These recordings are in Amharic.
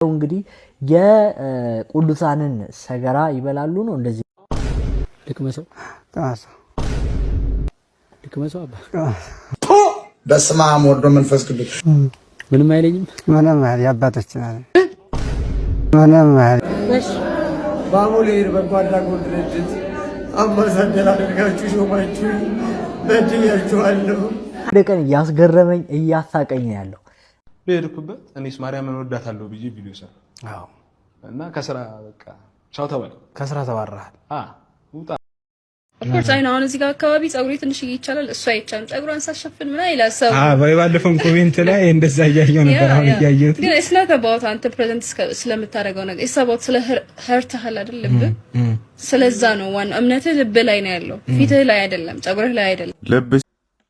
እንግዲህ የቅዱሳንን ሰገራ ይበላሉ ነው እንደዚህ ልክመሰው አባ በስመ አብ ወወልድ ወመንፈስ ቅዱስ ምንም አይለኝም ምንም አይል ያባቶች ምንም አይል ባሙሌር በጓዳጎት ድርጅት አምባሳደር አድርጋችሁ ሾማችሁ በድያችኋለሁ። ደቀን እያስገረመኝ እያሳቀኝ ያለው በሄድኩበት እኔስ ማርያምን ወዳታለሁ ብዬ ቪዲዮ ሰራ። አዎ እና ከስራ በቃ ቻው ተባለ። ከስራ ተባረሃል? ውጣ። ኦፍኮርስ አይ ነው። እዚህ ጋር አካባቢ ጸጉሬ ትንሽ ይቻላል፣ እሱ አይቻልም። ጸጉሯን ሳሸፍን ምን አይላል ሰው። ባለፈው ኮሜንት ላይ እንደዛ እያየሁ ነበር። አሁን እያየሁት ግን it's not about አንተ ፕሬዘንት ስለምታደርገው ነገር it's about ስለ ህርትህል አይደል ልብ። ስለዛ ነው ዋናው እምነትህ ልብ ላይ ነው ያለው፣ ፊትህ ላይ አይደለም፣ ጸጉርህ ላይ አይደለም። ልብ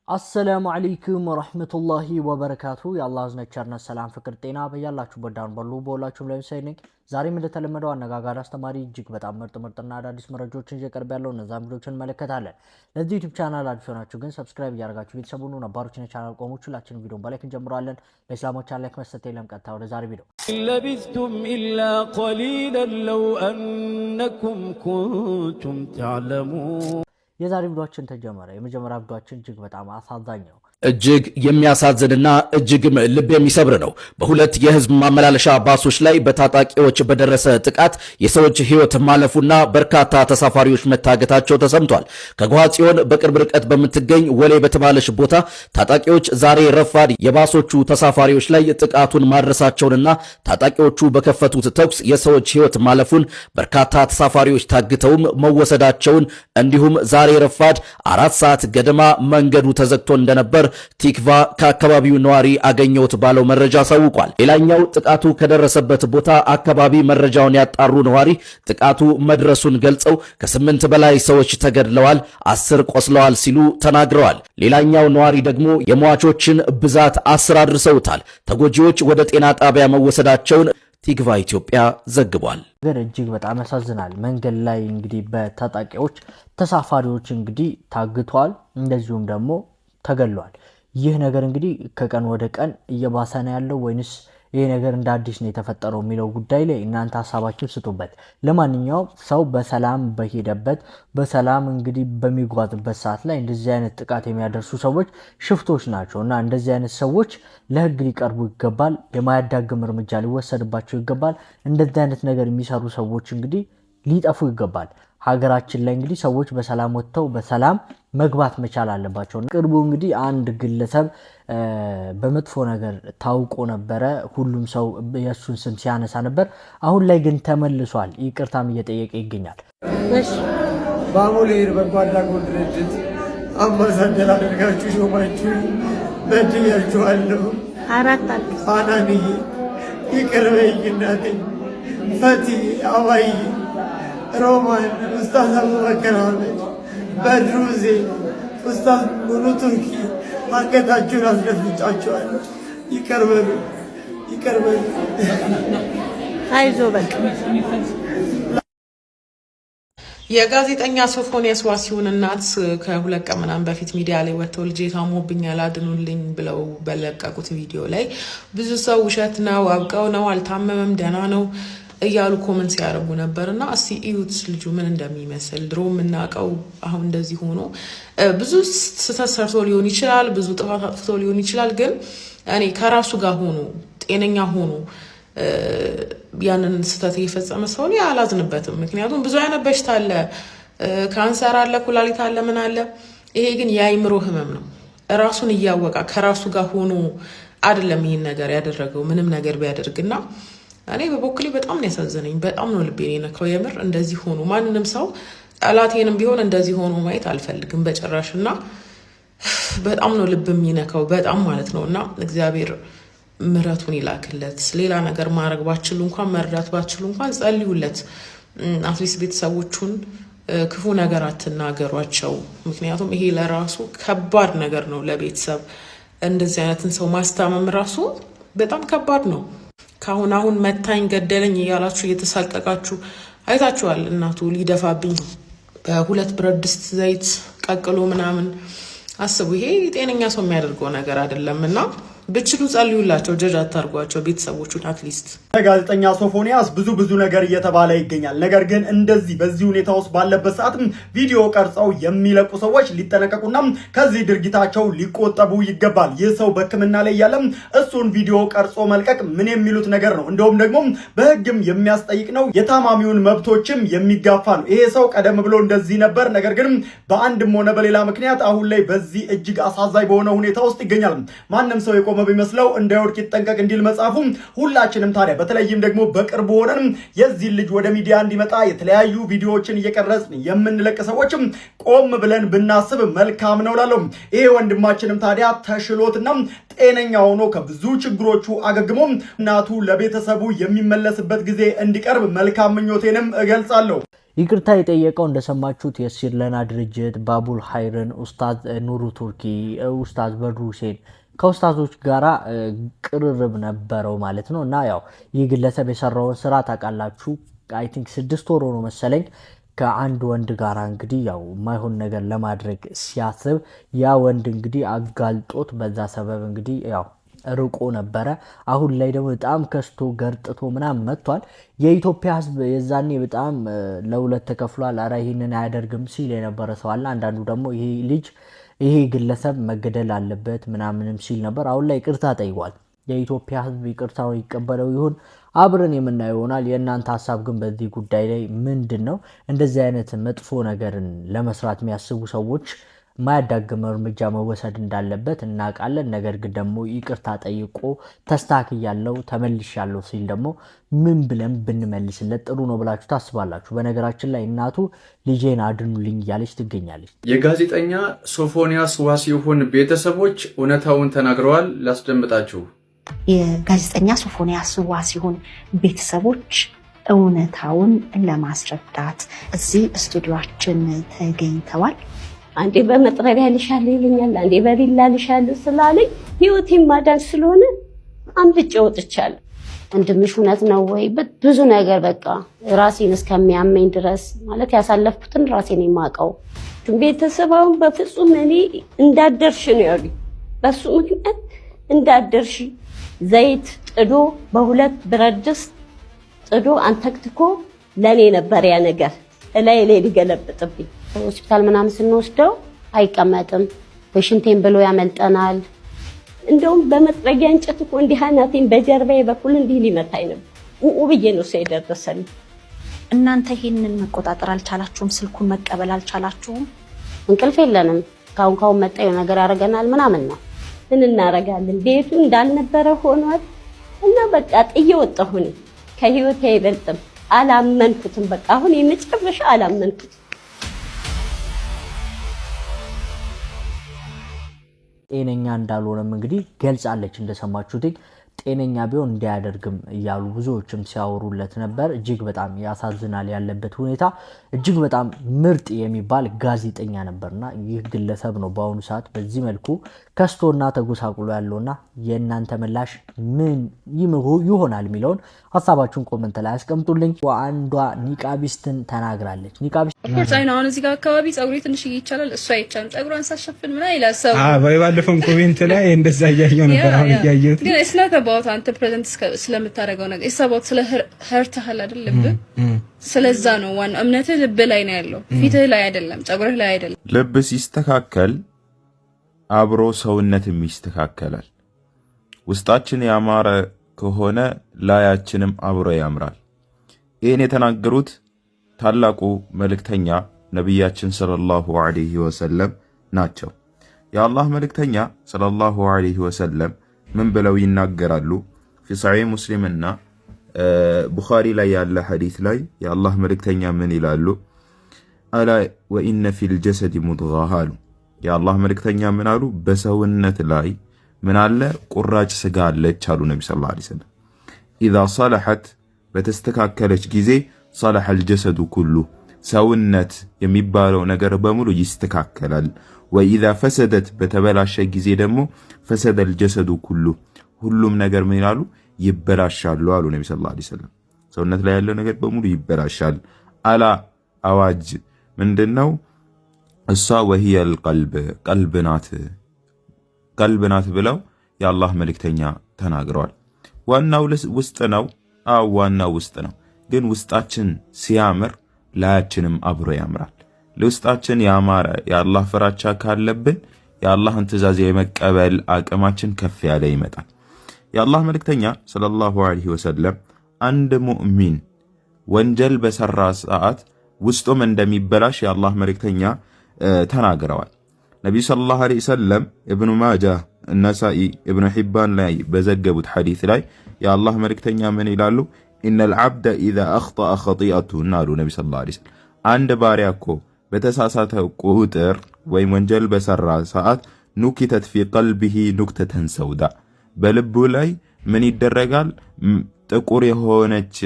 አሰላሙ አለይኩም ወራህመቱላሂ ወበረካቱ። የአላህ ዝነቸርነት ሰላም ፍቅር ጤና በያላችሁበት ዳን በሉ በሁላችሁም ላይ ሰይነኝ። ዛሬም እንደተለመደው አነጋጋሪ አስተማሪ እጅግ በጣም ምርጥና አዳዲስ መረጃዎችን እየቀርብ ያለው እነዛም ቪዲዮችን እንመለከታለን። ለዚህ ዩቲዩብ ቻናል አዲስ ሆናችሁ ግን ሰብስክራይብ እያደረጋችሁ ቤተሰብ ሁኑ። ነባሮችን ቻናል ቆሞች ሁላችንም ቪዲዮን በላይክ እንጀምራለን። ለእስላሞች ላይክ መስጠት የለም። ቀጥታ ወደ ዛሬ ቪዲዮ ለቢስቱም ኢላ ቀሊላን ለው አንኩም ኩንቱም ተዕለሙን። የዛሬ ቪዲዮአችን ተጀመረ። የመጀመሪያ ቪዲዮአችን እጅግ በጣም አሳዛኝ ነው። እጅግ የሚያሳዝንና እጅግም ልብ የሚሰብር ነው። በሁለት የህዝብ ማመላለሻ ባሶች ላይ በታጣቂዎች በደረሰ ጥቃት የሰዎች ህይወት ማለፉና በርካታ ተሳፋሪዎች መታገታቸው ተሰምቷል። ከጓጽዮን በቅርብ ርቀት በምትገኝ ወሌ በተባለች ቦታ ታጣቂዎች ዛሬ ረፋድ የባሶቹ ተሳፋሪዎች ላይ ጥቃቱን ማድረሳቸውንና ታጣቂዎቹ በከፈቱት ተኩስ የሰዎች ህይወት ማለፉን በርካታ ተሳፋሪዎች ታግተውም መወሰዳቸውን እንዲሁም ዛሬ ረፋድ 4 ሰዓት ገደማ መንገዱ ተዘግቶ እንደነበር ቲክቫ ከአካባቢው ነዋሪ አገኘውት ባለው መረጃ አሳውቋል። ሌላኛው ጥቃቱ ከደረሰበት ቦታ አካባቢ መረጃውን ያጣሩ ነዋሪ ጥቃቱ መድረሱን ገልጸው ከ8 በላይ ሰዎች ተገድለዋል፣ 10 ቆስለዋል ሲሉ ተናግረዋል። ሌላኛው ነዋሪ ደግሞ የሟቾችን ብዛት 10 አድርሰውታል። ተጎጂዎች ወደ ጤና ጣቢያ መወሰዳቸውን ቲክቫ ኢትዮጵያ ዘግቧል። ነገር እጅግ በጣም ያሳዝናል። መንገድ ላይ እንግዲህ በታጣቂዎች ተሳፋሪዎች እንግዲህ ታግቷል፣ እንደዚሁም ደግሞ ተገሏል። ይህ ነገር እንግዲህ ከቀን ወደ ቀን እየባሰ ነው ያለው ወይንስ ይሄ ነገር እንደ አዲስ ነው የተፈጠረው የሚለው ጉዳይ ላይ እናንተ ሐሳባችሁን ስጡበት። ለማንኛውም ሰው በሰላም በሄደበት በሰላም እንግዲህ በሚጓዝበት ሰዓት ላይ እንደዚህ አይነት ጥቃት የሚያደርሱ ሰዎች ሽፍቶች ናቸው እና እንደዚህ አይነት ሰዎች ለሕግ ሊቀርቡ ይገባል። የማያዳግም እርምጃ ሊወሰድባቸው ይገባል። እንደዚህ አይነት ነገር የሚሰሩ ሰዎች እንግዲህ ሊጠፉ ይገባል። ሀገራችን ላይ እንግዲህ ሰዎች በሰላም ወጥተው በሰላም መግባት መቻል አለባቸው። ቅርቡ እንግዲህ አንድ ግለሰብ በመጥፎ ነገር ታውቆ ነበረ። ሁሉም ሰው የሱን ስም ሲያነሳ ነበር። አሁን ላይ ግን ተመልሷል። ይቅርታም እየጠየቀ ይገኛል። ባሙሌር በጓዳጎት ድርጅት አምባሳደር አድርጋችሁ ሾማችሁ በድያችኋለሁ። አናንዬ ይቅር በይኝ እናቴ፣ ፈቲ አባይ፣ ሮማን፣ ኡስታዝ አቡበከር አህመድ፣ በድሩዜ፣ ኡስታዝ ሙሉ ቱርኪ ማንገታችሁን አስደፍጫችኋለሁ። ይቅር በሉ። አይዞ በቃ። የጋዜጠኛ ሶፎንያስ ዋሲሁን እናት ከሁለት ቀን ምናምን በፊት ሚዲያ ላይ ወጥተው ልጄ ታሞብኛል አድኑልኝ ብለው በለቀቁት ቪዲዮ ላይ ብዙ ሰው ውሸት ነው፣ አውቀው ነው፣ አልታመመም፣ ደህና ነው እያሉ ኮመንት ሲያደርጉ ነበርና እስቲ እዩት ልጁ ምን እንደሚመስል። ድሮ የምናውቀው አሁን እንደዚህ ሆኖ ብዙ ስህተት ሰርቶ ሊሆን ይችላል፣ ብዙ ጥፋት አጥፍቶ ሊሆን ይችላል። ግን እኔ ከራሱ ጋር ሆኖ ጤነኛ ሆኖ ያንን ስህተት እየፈጸመ ሰው ላይ አላዝንበትም። ምክንያቱም ብዙ አይነት በሽታ አለ፣ ካንሰር አለ፣ ኩላሊት አለ፣ ምን አለ። ይሄ ግን የአይምሮ ህመም ነው። ራሱን እያወቃ ከራሱ ጋር ሆኖ አይደለም ይህን ነገር ያደረገው ምንም ነገር ቢያደርግና እኔ በበኩሌ በጣም ነው ያሳዘነኝ። በጣም ነው ልቤን የነካው። የምር እንደዚህ ሆኖ ማንንም ሰው ጠላቴንም ቢሆን እንደዚህ ሆኖ ማየት አልፈልግም በጭራሽና በጣም ነው ልብ የሚነካው በጣም ማለት ነውና እግዚአብሔር ምሕረቱን ይላክለት። ሌላ ነገር ማድረግ ባችሉ እንኳን መርዳት ባችሉ እንኳን ጸልዩለት። አትሊስት ቤተሰቦቹን ክፉ ነገር አትናገሯቸው። ምክንያቱም ይሄ ለራሱ ከባድ ነገር ነው ለቤተሰብ። እንደዚህ አይነትን ሰው ማስታመም ራሱ በጣም ከባድ ነው። አሁን መታኝ ገደለኝ እያላችሁ እየተሳቀቃችሁ አይታችኋል። እናቱ ሊደፋብኝ በሁለት ብረት ድስት ዘይት ቀቅሎ ምናምን አስቡ። ይሄ ጤነኛ ሰው የሚያደርገው ነገር አይደለምና ብችሉ ጸልዩላቸው፣ ጀጅ አታርጓቸው ቤተሰቦቹን። አትሊስት ጋዜጠኛ ሶፎንያስ ብዙ ነገር እየተባለ ይገኛል። ነገር ግን እንደዚህ በዚህ ሁኔታ ውስጥ ባለበት ሰዓት ቪዲዮ ቀርጸው የሚለቁ ሰዎች ሊጠነቀቁና ከዚህ ድርጊታቸው ሊቆጠቡ ይገባል። ይህ ሰው በሕክምና ላይ ያለ እሱን ቪዲዮ ቀርጾ መልቀቅ ምን የሚሉት ነገር ነው? እንደውም ደግሞ በሕግም የሚያስጠይቅ ነው። የታማሚውን መብቶችም የሚጋፋ ነው። ይሄ ሰው ቀደም ብሎ እንደዚህ ነበር። ነገር ግን በአንድም ሆነ በሌላ ምክንያት አሁን ላይ በዚህ እጅግ አሳዛኝ በሆነ ሁኔታ ውስጥ ይገኛል። ማንም ሰው የቆመ ቢመስለው እንዳይወድቅ ይጠንቀቅ እንዲል መጽሐፉ። ሁላችንም ታዲያ በተለይም ደግሞ በቅርቡ ሆነን የዚህ ልጅ ወደ ሚዲያ እንዲመጣ የተለያዩ ቪዲዮዎችን እየቀረጽን የምንለቅ ሰዎችም ቆም ብለን ብናስብ መልካም ነው ላለው። ይሄ ወንድማችንም ታዲያ ተሽሎትና ጤነኛ ሆኖ ከብዙ ችግሮቹ አገግሞ እናቱ ለቤተሰቡ የሚመለስበት ጊዜ እንዲቀርብ መልካም ምኞቴንም እገልጻለሁ። ይቅርታ የጠየቀው እንደሰማችሁት የሲርለና ድርጅት ባቡል ሀይርን ኡስታዝ ኑሩ ቱርኪ፣ ኡስታዝ በድሩ ሁሴን ከኡስታዞች ጋራ ቅርርብ ነበረው ማለት ነው። እና ያው ይህ ግለሰብ የሰራውን ስራ ታውቃላችሁ። አይ ቲንክ 6 ወር ነው መሰለኝ ከአንድ ወንድ ጋራ እንግዲህ ያው የማይሆን ነገር ለማድረግ ሲያስብ ያ ወንድ እንግዲህ አጋልጦት በዛ ሰበብ እንግዲህ ያው ርቆ ነበረ። አሁን ላይ ደግሞ በጣም ከስቶ ገርጥቶ ምናምን መጥቷል። የኢትዮጵያ ሕዝብ የዛኔ በጣም ለሁለት ተከፍሏል። ኧረ ይህንን አያደርግም ሲል የነበረ ሰው አለ። አንዳንዱ ደግሞ ይሄ ግለሰብ መገደል አለበት ምናምንም ሲል ነበር። አሁን ላይ ይቅርታ ጠይቋል። የኢትዮጵያ ሕዝብ ይቅርታው ይቀበለው ይሁን አብረን የምናየው ይሆናል። የእናንተ ሀሳብ ግን በዚህ ጉዳይ ላይ ምንድን ነው? እንደዚህ አይነት መጥፎ ነገርን ለመስራት የሚያስቡ ሰዎች ማያዳግም እርምጃ መወሰድ እንዳለበት እናውቃለን። ነገር ግን ደግሞ ይቅርታ ጠይቆ ተስተካክያለሁ ተመልሻለሁ ሲል ደግሞ ምን ብለን ብንመልስለት ጥሩ ነው ብላችሁ ታስባላችሁ? በነገራችን ላይ እናቱ ልጄን አድኑልኝ እያለች ትገኛለች። የጋዜጠኛ ሶፎንያስ ዋሲሁን ቤተሰቦች እውነታውን ተናግረዋል። ላስደምጣችሁ። የጋዜጠኛ ሶፎንያስ ዋሲሁን ቤተሰቦች እውነታውን ለማስረዳት እዚህ ስቱዲዮአችን ተገኝተዋል። አንዴ በመጥረቢያ ልሻለሁ ይለኛል፣ አንዴ በቢላ ልሻለሁ ስላለኝ ህይወቴን ማዳን ስለሆነ አምልጬ ወጥቻለሁ። ወንድምሽ እውነት ነው ወይ? ብዙ ነገር በቃ ራሴን እስከሚያመኝ ድረስ ማለት ያሳለፍኩትን ራሴን የማውቀው። ቤተሰባውን በፍጹም እኔ እንዳደርሽ ነው ያሉኝ። በሱ ምክንያት እንዳደርሽ ዘይት ጥዶ በ2 ብረት ድስት ጥዶ አንተክትኮ ለኔ ነበር ያ ነገር እላይ ላይ ሊገለብጥብኝ። ሆስፒታል ምናምን ስንወስደው አይቀመጥም፣ በሽንቴን ብሎ ያመልጠናል። እንደውም በመጥረጊያ እንጨት እኮ እንዲህ አናቴን በጀርባዬ በኩል እንዲህ ሊመታኝ ነበር። ብዬ ነው ሰው የደረሰልኝ። እናንተ ይሄንን መቆጣጠር አልቻላችሁም? ስልኩን መቀበል አልቻላችሁም? እንቅልፍ የለንም። ካሁን መጣዩ ነገር ያደርገናል ምናምን ነው። ምን እናደርጋለን? ቤቱ እንዳልነበረ ሆኗል። እና በቃ ጥዬ ወጣሁኝ። ከህይወቴ አይበልጥም። አላመንኩትም። በቃ አሁን የመጨረሻ አላመንኩትም። ጤነኛ እንዳልሆነም እንግዲህ ገልጻለች። እንደሰማችሁት ጤነኛ ቢሆን እንዲያደርግም እያሉ ብዙዎችም ሲያወሩለት ነበር። እጅግ በጣም ያሳዝናል ያለበት ሁኔታ። እጅግ በጣም ምርጥ የሚባል ጋዜጠኛ ነበርና ይህ ግለሰብ ነው በአሁኑ ሰዓት በዚህ መልኩ ከስቶና ተጎሳቁሎ ያለውና የእናንተ ምላሽ ምን ይሆናል የሚለውን ሀሳባችሁን ኮመንት ላይ አስቀምጡልኝ። አንዷ ኒቃቢስትን ተናግራለች። ኒቃቢስት ኦፍኮርስ አይ ነው አሁን እዚህ ጋር አካባቢ ጸጉሬ ትንሽ ይቻላል፣ እሱ አይቻልም። ጸጉሯን ሳሸፍን ምን አይላ ሰው ባለፈው ኮሜንት ላይ እንደዛ እያየሁ ነበር። አሁን እያየሁት ግን እስናተ ባውት አንተ ፕሬዘንት ስለምታደርገው ነገር ኢሳባውት ስለ ሄርታህል አይደል? ልብ ስለዛ ነው ዋናው። እምነትህ ልብ ላይ ነው ያለው፣ ፊትህ ላይ አይደለም፣ ጸጉርህ ላይ አይደለም። ልብ ሲስተካከል አብሮ ሰውነትም ይስተካከላል። ውስጣችን ያማረ ከሆነ ላያችንም አብሮ ያምራል። ይህን የተናገሩት ታላቁ መልእክተኛ ነቢያችን ሰለላሁ ዐለይሂ ወሰለም ናቸው። የአላህ መልእክተኛ ሰለላሁ ዐለይሂ ወሰለም ምን ብለው ይናገራሉ? ፊ ሰሒህ ሙስሊምና ቡኻሪ ላይ ያለ ሐዲስ ላይ የአላህ መልእክተኛ ምን ይላሉ? አላ ወኢነ ፊል ጀሰድ ሙድጋህ አሉ። የአላህ መልእክተኛ ምን አሉ? በሰውነት ላይ ምን አለ? ቁራጭ ስጋ አለች አሉ ነቢ ሰለላሁ ዐለይሂ ወሰለም። ኢዛ ሰለሐት በተስተካከለች ጊዜ ሰለሐል ጀሰዱ ኩሉ ሰውነት የሚባለው ነገር በሙሉ ይስተካከላል። ወኢዛ ፈሰደት በተበላሸ ጊዜ ደግሞ ፈሰደል ጀሰዱ ኩሉ ሁሉም ነገር ምን ይላሉ? ይበላሻሉ አሉ ነቢ ሰለላሁ ዐለይሂ ወሰለም። ሰውነት ላይ ያለው ነገር በሙሉ ይበላሻል። አላ አዋጅ ምንድነው? እሷ ወሂየል ቀልብ ቀልብ ናት ብለው የአላህ መልእክተኛ ተናግረዋል። ዋናው ውስጥ ነው። ዋናው ውስጥ ነው። ግን ውስጣችን ሲያምር ላያችንም አብሮ ያምራል። ለውስጣችን ያማረ የአላህ ፍራቻ ካለብን የአላህን ትእዛዝ የመቀበል አቅማችን ከፍ ያለ ይመጣል። የአላህ መልእክተኛ ሰለላሁ ዐለይሂ ወሰለም አንድ ሙእሚን ወንጀል በሰራ ሰዓት ውስጡም እንደሚበላሽ የአላህ መልእክተኛ ተናግረዋል። ነቢዩ ሰለላሁ ዐለይሂ ወሰለም ኢብኑ ማጃህ፣ ነሳኢ፣ ኢብኑ ሒባን ላይ በዘገቡት ሐዲስ ላይ የአላህ መልእክተኛ ምን ይላሉ? ኢነል ዐብደ ኢዛ አኽጠአ ኸጢአቱን አሉ ነቢ ሰለላሁ ዐለይሂ ወሰለም። አንድ ባሪያ እኮ በተሳሳተ ቁጥር ወይም ወንጀል በሰራ ሰዓት ኑኪተት ፊ ቀልቢሂ ኑክተተን ሰውዳ፣ በልቡ ላይ ምን ይደረጋል? ጥቁር የሆነች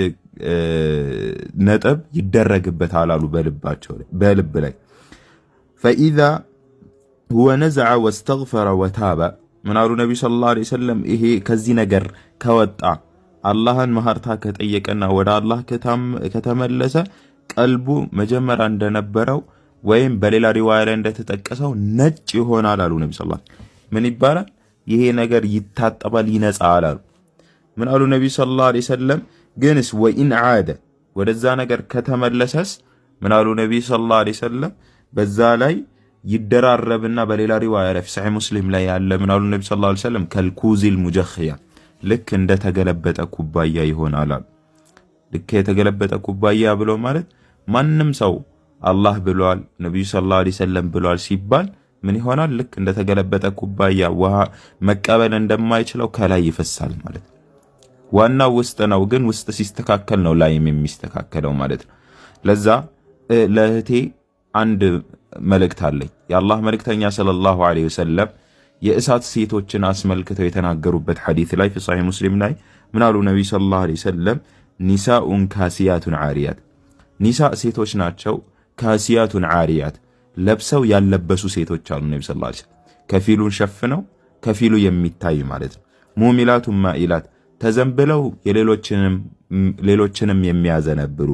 ነጥብ ይደረግበታል አሉ በልብ ላይ። ፈኢዛ ሁወ ነዘዐ ወስተግፈረ ወታበ ምን አሉ ነቢዩ ሰለላሁ ዐለይሂ ወሰለም፣ ይሄ ከዚህ ነገር ከወጣ አላህን መሐርታ ከጠየቀና ወደ አላህ ከተመለሰ ቀልቡ መጀመሪያ እንደነበረው ወይም በሌላ ሪዋያ ላይ እንደተጠቀሰው ነጭ ይሆናል አሉ ነቢ ሰለላሁ ዐለይሂ ወሰለም። ምን ይባላል? ይሄ ነገር ይታጠባል፣ ይነጻል አሉ። ምን አሉ ነቢ ሰለላሁ ዐለይሂ ወሰለም? ግንስ ወኢን ዓደ ወደዛ ነገር ከተመለሰስ ምን አሉ ነቢ ሰለላሁ ዐለይሂ ወሰለም? በዛ ላይ ይደራረብና በሌላ ሪዋያ ላይ ሰሒህ ሙስሊም ላይ ያለ ምን አሉ ነቢ ሰለላሁ ዐለይሂ ወሰለም? ከልኩዚል ሙጀኽያ ልክ እንደ ተገለበጠ ኩባያ ይሆናል አሉ። ልክ የተገለበጠ ኩባያ ብሎ ማለት ማንም ሰው አላህ ብሏል ነብዩ ሰለላሁ ዐለይሂ ወሰለም ብሏል ሲባል ምን ይሆናል? ልክ እንደ ተገለበጠ ኩባያ ውሃ መቀበል እንደማይችለው ከላይ ይፈሳል ማለት ነው። ዋናው ውስጥ ነው፣ ግን ውስጥ ሲስተካከል ነው ላይም የሚስተካከለው ማለት ነው። ለዛ ለእህቴ አንድ መልእክት አለኝ። የአላህ መልእክተኛ ሰለላሁ ዐለይሂ ወሰለም የእሳት ሴቶችን አስመልክተው የተናገሩበት ሐዲስ ላይ ሰሒህ ሙስሊም ላይ ምን አሉ ነብዩ ሰለላሁ ዐለይሂ ወሰለም? ኒሳኡን ካሲያቱን ዓሪያት፣ ኒሳ ሴቶች ናቸው፣ ካሲያቱን ዓሪያት ለብሰው ያለበሱ ሴቶች አሉ ነብዩ ሰለላሁ ዐለይሂ ወሰለም። ከፊሉን ሸፍነው ከፊሉ የሚታይ ማለት ነው። ሙሚላቱን ማኢላት ተዘንብለው ሌሎችንም የሚያዘነብሩ፣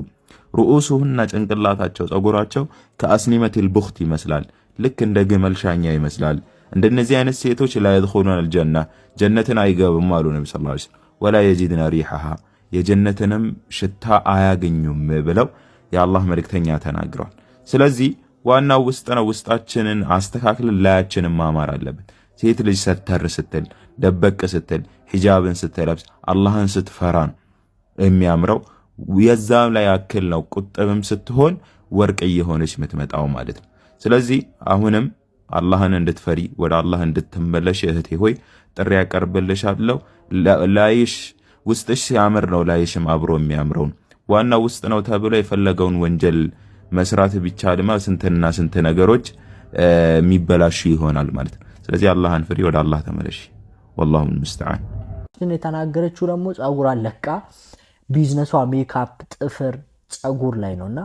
ሩኡሱሁና ጭንቅላታቸው ጸጉራቸው ከአስኒመቲል ቡኽት ይመስላል፣ ልክ እንደ ግመል ሻኛ ይመስላል። እንደነዚህ አይነት ሴቶች ላ የድኹሉነ አልጀና ጀነትን አይገቡም አሉ ነብዩ ሰለላሁ ዐለይሂ ወሰለም። ወላ የጂድነ ሪሐሃ የጀነትንም ሽታ አያገኙም ብለው የአላህ መልእክተኛ ተናግረዋል። ስለዚህ ዋናው ውስጥ ነው። ውስጣችንን አስተካክለን ላያችንን ማማር አለብን። ሴት ልጅ ሰተር ስትል ደበቅ ስትል ሂጃብን ስትለብስ አላህን ስትፈራን የሚያምረው የዛም ላይ ያክል ነው። ቁጥብም ስትሆን ወርቅ እየሆነች የምትመጣው ማለት ነው። ስለዚህ አሁንም አላህን እንድትፈሪ ወደ አላህ እንድትመለሽ እህቴ ሆይ ጥሪ ያቀርብልሻለሁ። ላይሽ ውስጥሽ ሲያምር ነው ላይሽም አብሮ የሚያምረው። ዋናው ውስጥ ነው ተብሎ የፈለገውን ወንጀል መስራት ቢቻልማ ስንትና ስንት ነገሮች የሚበላሹ ይሆናል ማለት ነው። ስለዚህ አላህን ፍሪ፣ ወደ አላህ ተመለሽ። ወላሁ ሙስተዓን። የተናገረችው ደግሞ ጸጉሯን ለቃ ቢዝነሷ ሜካፕ፣ ጥፍር፣ ጸጉር ላይ ነውና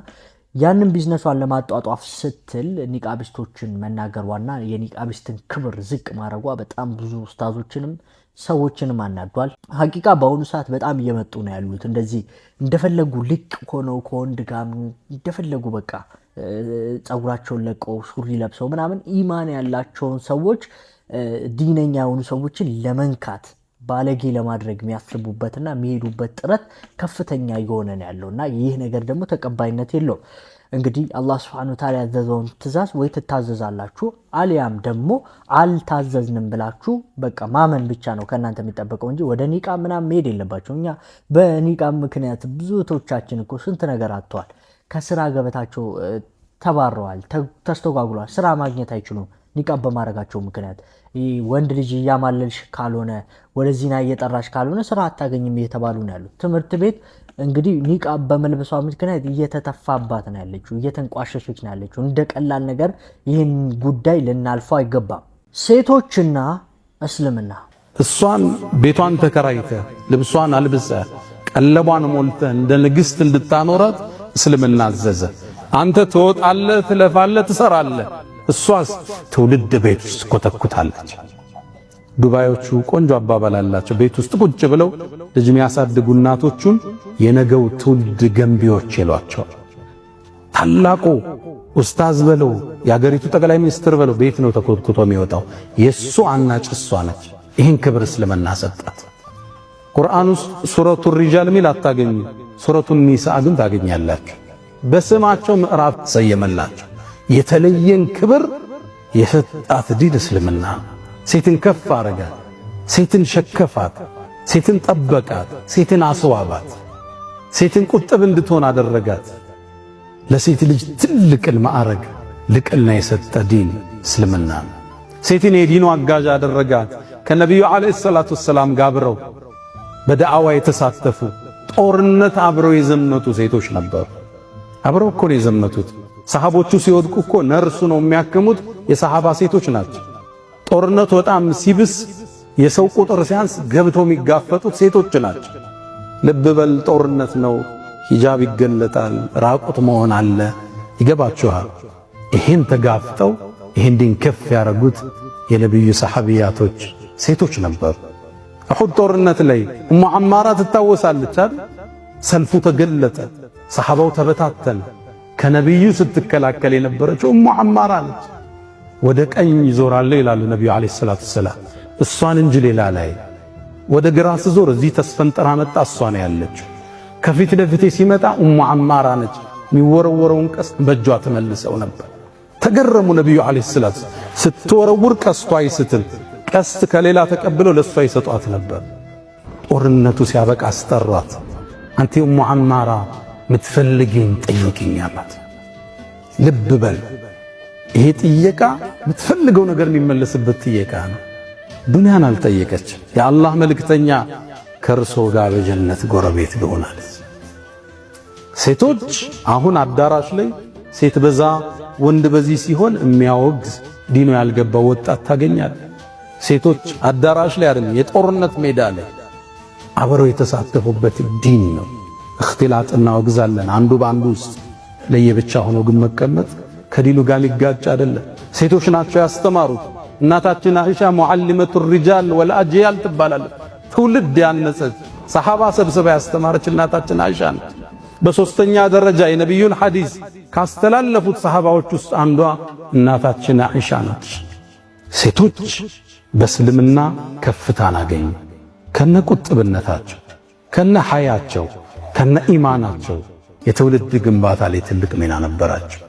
ያንን ቢዝነሷን ለማጧጧፍ ስትል ኒቃቢስቶችን መናገሯና የኒቃቢስትን ክብር ዝቅ ማድረጓ በጣም ብዙ ኡስታዞችንም ሰዎችንም አናዷል። ሀቂቃ በአሁኑ ሰዓት በጣም እየመጡ ነው ያሉት። እንደዚህ እንደፈለጉ ልቅ ሆነው ከወንድ ጋር እንደፈለጉ በቃ ጸጉራቸውን ለቀው ሱሪ ለብሰው ምናምን ኢማን ያላቸውን ሰዎች ዲነኛ የሆኑ ሰዎችን ለመንካት ባለጌ ለማድረግ የሚያስቡበትና የሚሄዱበት ጥረት ከፍተኛ እየሆነ ነው ያለውና ይህ ነገር ደግሞ ተቀባይነት የለውም። እንግዲህ አላህ Subhanahu Wa Ta'ala ያዘዘውን ትእዛዝ ወይ ትታዘዛላችሁ አሊያም ደግሞ አልታዘዝንም ብላችሁ በቃ ማመን ብቻ ነው ከናንተ የሚጠበቀው እንጂ ወደ ኒቃብ ምናምን መሄድ የለባችሁ። እኛ በኒቃብ ምክንያት ብዙቶቻችን እኮ ስንት ነገር አጥተዋል። ከስራ ገበታቸው ተባረዋል፣ ተስተጓጉሏል፣ ስራ ማግኘት አይችሉም ኒቃብ በማድረጋቸው ምክንያት። ወንድ ልጅ እያማለልሽ ካልሆነ ወደ ዚና እየጠራሽ ካልሆነ ስራ አታገኝም እየተባሉ ነው ያሉት። ትምህርት ቤት እንግዲህ ኒቃብ በመልበሷ ምክንያት እየተተፋባት ነው ያለችው፣ እየተንቋሸሸች ነው ያለችው። እንደ ቀላል ነገር ይህን ጉዳይ ልናልፈው አይገባም። ሴቶችና እስልምና እሷን ቤቷን ተከራይተ ልብሷን አልብሰ ቀለቧን ሞልተ እንደ ንግስት እንድታኖራት እስልምና አዘዘ። አንተ ትወጣለህ፣ ትለፋለህ፣ ትሰራለህ። እሷስ ትውልድ ቤት ውስጥ ኮተኩታለች። ዱባዮቹ ቆንጆ አባባል አላቸው። ቤት ውስጥ ቁጭ ብለው ልጅ የሚያሳድጉ እናቶቹን የነገው ትውልድ ገንቢዎች ይሏቸዋል። ታላቁ ኡስታዝ በለው የአገሪቱ ጠቅላይ ሚኒስትር በለው ቤት ነው ተኮትኩቶ የሚወጣው። የሱ አናጭ እሷ ነች። ይህን ክብር እስልምና ሰጣት። ቁርአን ውስጥ ሱረቱ ሪጃል ሚል አታገኙ፣ ሱረቱ ኒሳ ግን ታገኛላችሁ። በስማቸው ምዕራፍ ሰየመላቸው። የተለየን ክብር የሰጣት ዲን እስልምና። ሴትን ከፍ አረጋት፣ ሴትን ሸከፋት፣ ሴትን ጠበቃት፣ ሴትን አስዋባት፣ ሴትን ቁጥብ እንድትሆን አደረጋት። ለሴት ልጅ ትልቅን ማዕረግ ልቅና የሰጠ ዲን እስልምና ነው። ሴትን የዲኑ አጋዥ አደረጋት። ከነቢዩ ዓለይሂ ሰላቱ ወሰላም ጋር አብረው በዳዕዋ የተሳተፉ ጦርነት አብረው የዘመቱ ሴቶች ነበሩ። አብረው እኮ ነው የዘመቱት። ሰሃቦቹ ሲወድቁ እኮ ነርሱ ነው የሚያክሙት የሰሃባ ሴቶች ናቸው። ጦርነቱ በጣም ሲብስ የሰው ቁጥር ሲያንስ ገብተው የሚጋፈጡት ሴቶች ናቸው። ልብ በል ጦርነት ነው፣ ሂጃብ ይገለጣል፣ ራቁት መሆን አለ። ይገባችኋል? ይሄን ተጋፍጠው ይሄን ዲን ከፍ ያረጉት የነብዩ ሰሐቢያቶች ሴቶች ነበሩ። እሑድ ጦርነት ላይ ኡሙ ዐማራ ትታወሳለች አይደል? ሰልፉ ተገለጠ፣ ሰሐባው ተበታተነ። ከነብዩ ስትከላከል የነበረችው ኡሙ ዐማራ ነች። ወደ ቀኝ ይዞራለሁ ይላሉ ነብዩ አለይሂ ሰላቱ ሰላም፣ እሷን እንጂ ሌላ ላይ። ወደ ግራ ስዞር እዚህ ተስፈንጠራ መጣ፣ እሷ ነው ያለችው። ከፊት ለፊቴ ሲመጣ ኡሙ ዐማራ ነች። የሚወረወረውን ቀስት በእጇ ተመልሰው ነበር። ተገረሙ ነብዩ አለይሂ ሰላቱ። ስትወረውር ቀስቷ አይስትም፣ ቀስት ከሌላ ተቀብለው ለሷ ይሰጧት ነበር። ጦርነቱ ሲያበቃ አስጠሯት። አንቲ ኡሙ ዐማራ ምትፈልጊን ጠይቂኝ አላት። ልብ በል ይሄ ጥየቃ ምትፈልገው ነገር የሚመለስበት ጥየቃ ነው። ዱንያን አልጠየቀች። የአላህ መልእክተኛ ከእርሶ ጋር በጀነት ጎረቤት ልሆናለች። ሴቶች አሁን አዳራሽ ላይ ሴት በዛ ወንድ በዚህ ሲሆን የሚያወግዝ ዲኑ ያልገባው ወጣት ታገኛለህ። ሴቶች አዳራሽ ላይ አይደለም የጦርነት ሜዳ ላይ አብረው የተሳተፉበት ዲን ነው። እኽትላጥ እናወግዛለን። አንዱ በአንዱ ውስጥ ለየብቻ ሆኖ ግን መቀመጥ ከዲኑ ጋር ሊጋጭ አይደለም። ሴቶች ናቸው ያስተማሩት። እናታችን አይሻ ሙዓሊመቱ ሪጃል ወልአጅያል ትባላለች። ትውልድ ያነጸች ሰሃባ ሰብስባ ያስተማረች እናታችን አይሻ ነች። በሶስተኛ ደረጃ የነቢዩን ሐዲስ ካስተላለፉት ሰሃባዎች ውስጥ አንዷ እናታችን አይሻ ነች። ሴቶች በእስልምና ከፍታን አገኙ። ከነ ቁጥብነታቸው፣ ከነ ሐያቸው፣ ከነ ኢማናቸው የትውልድ ግንባታ ላይ ትልቅ ሚና ነበራቸው።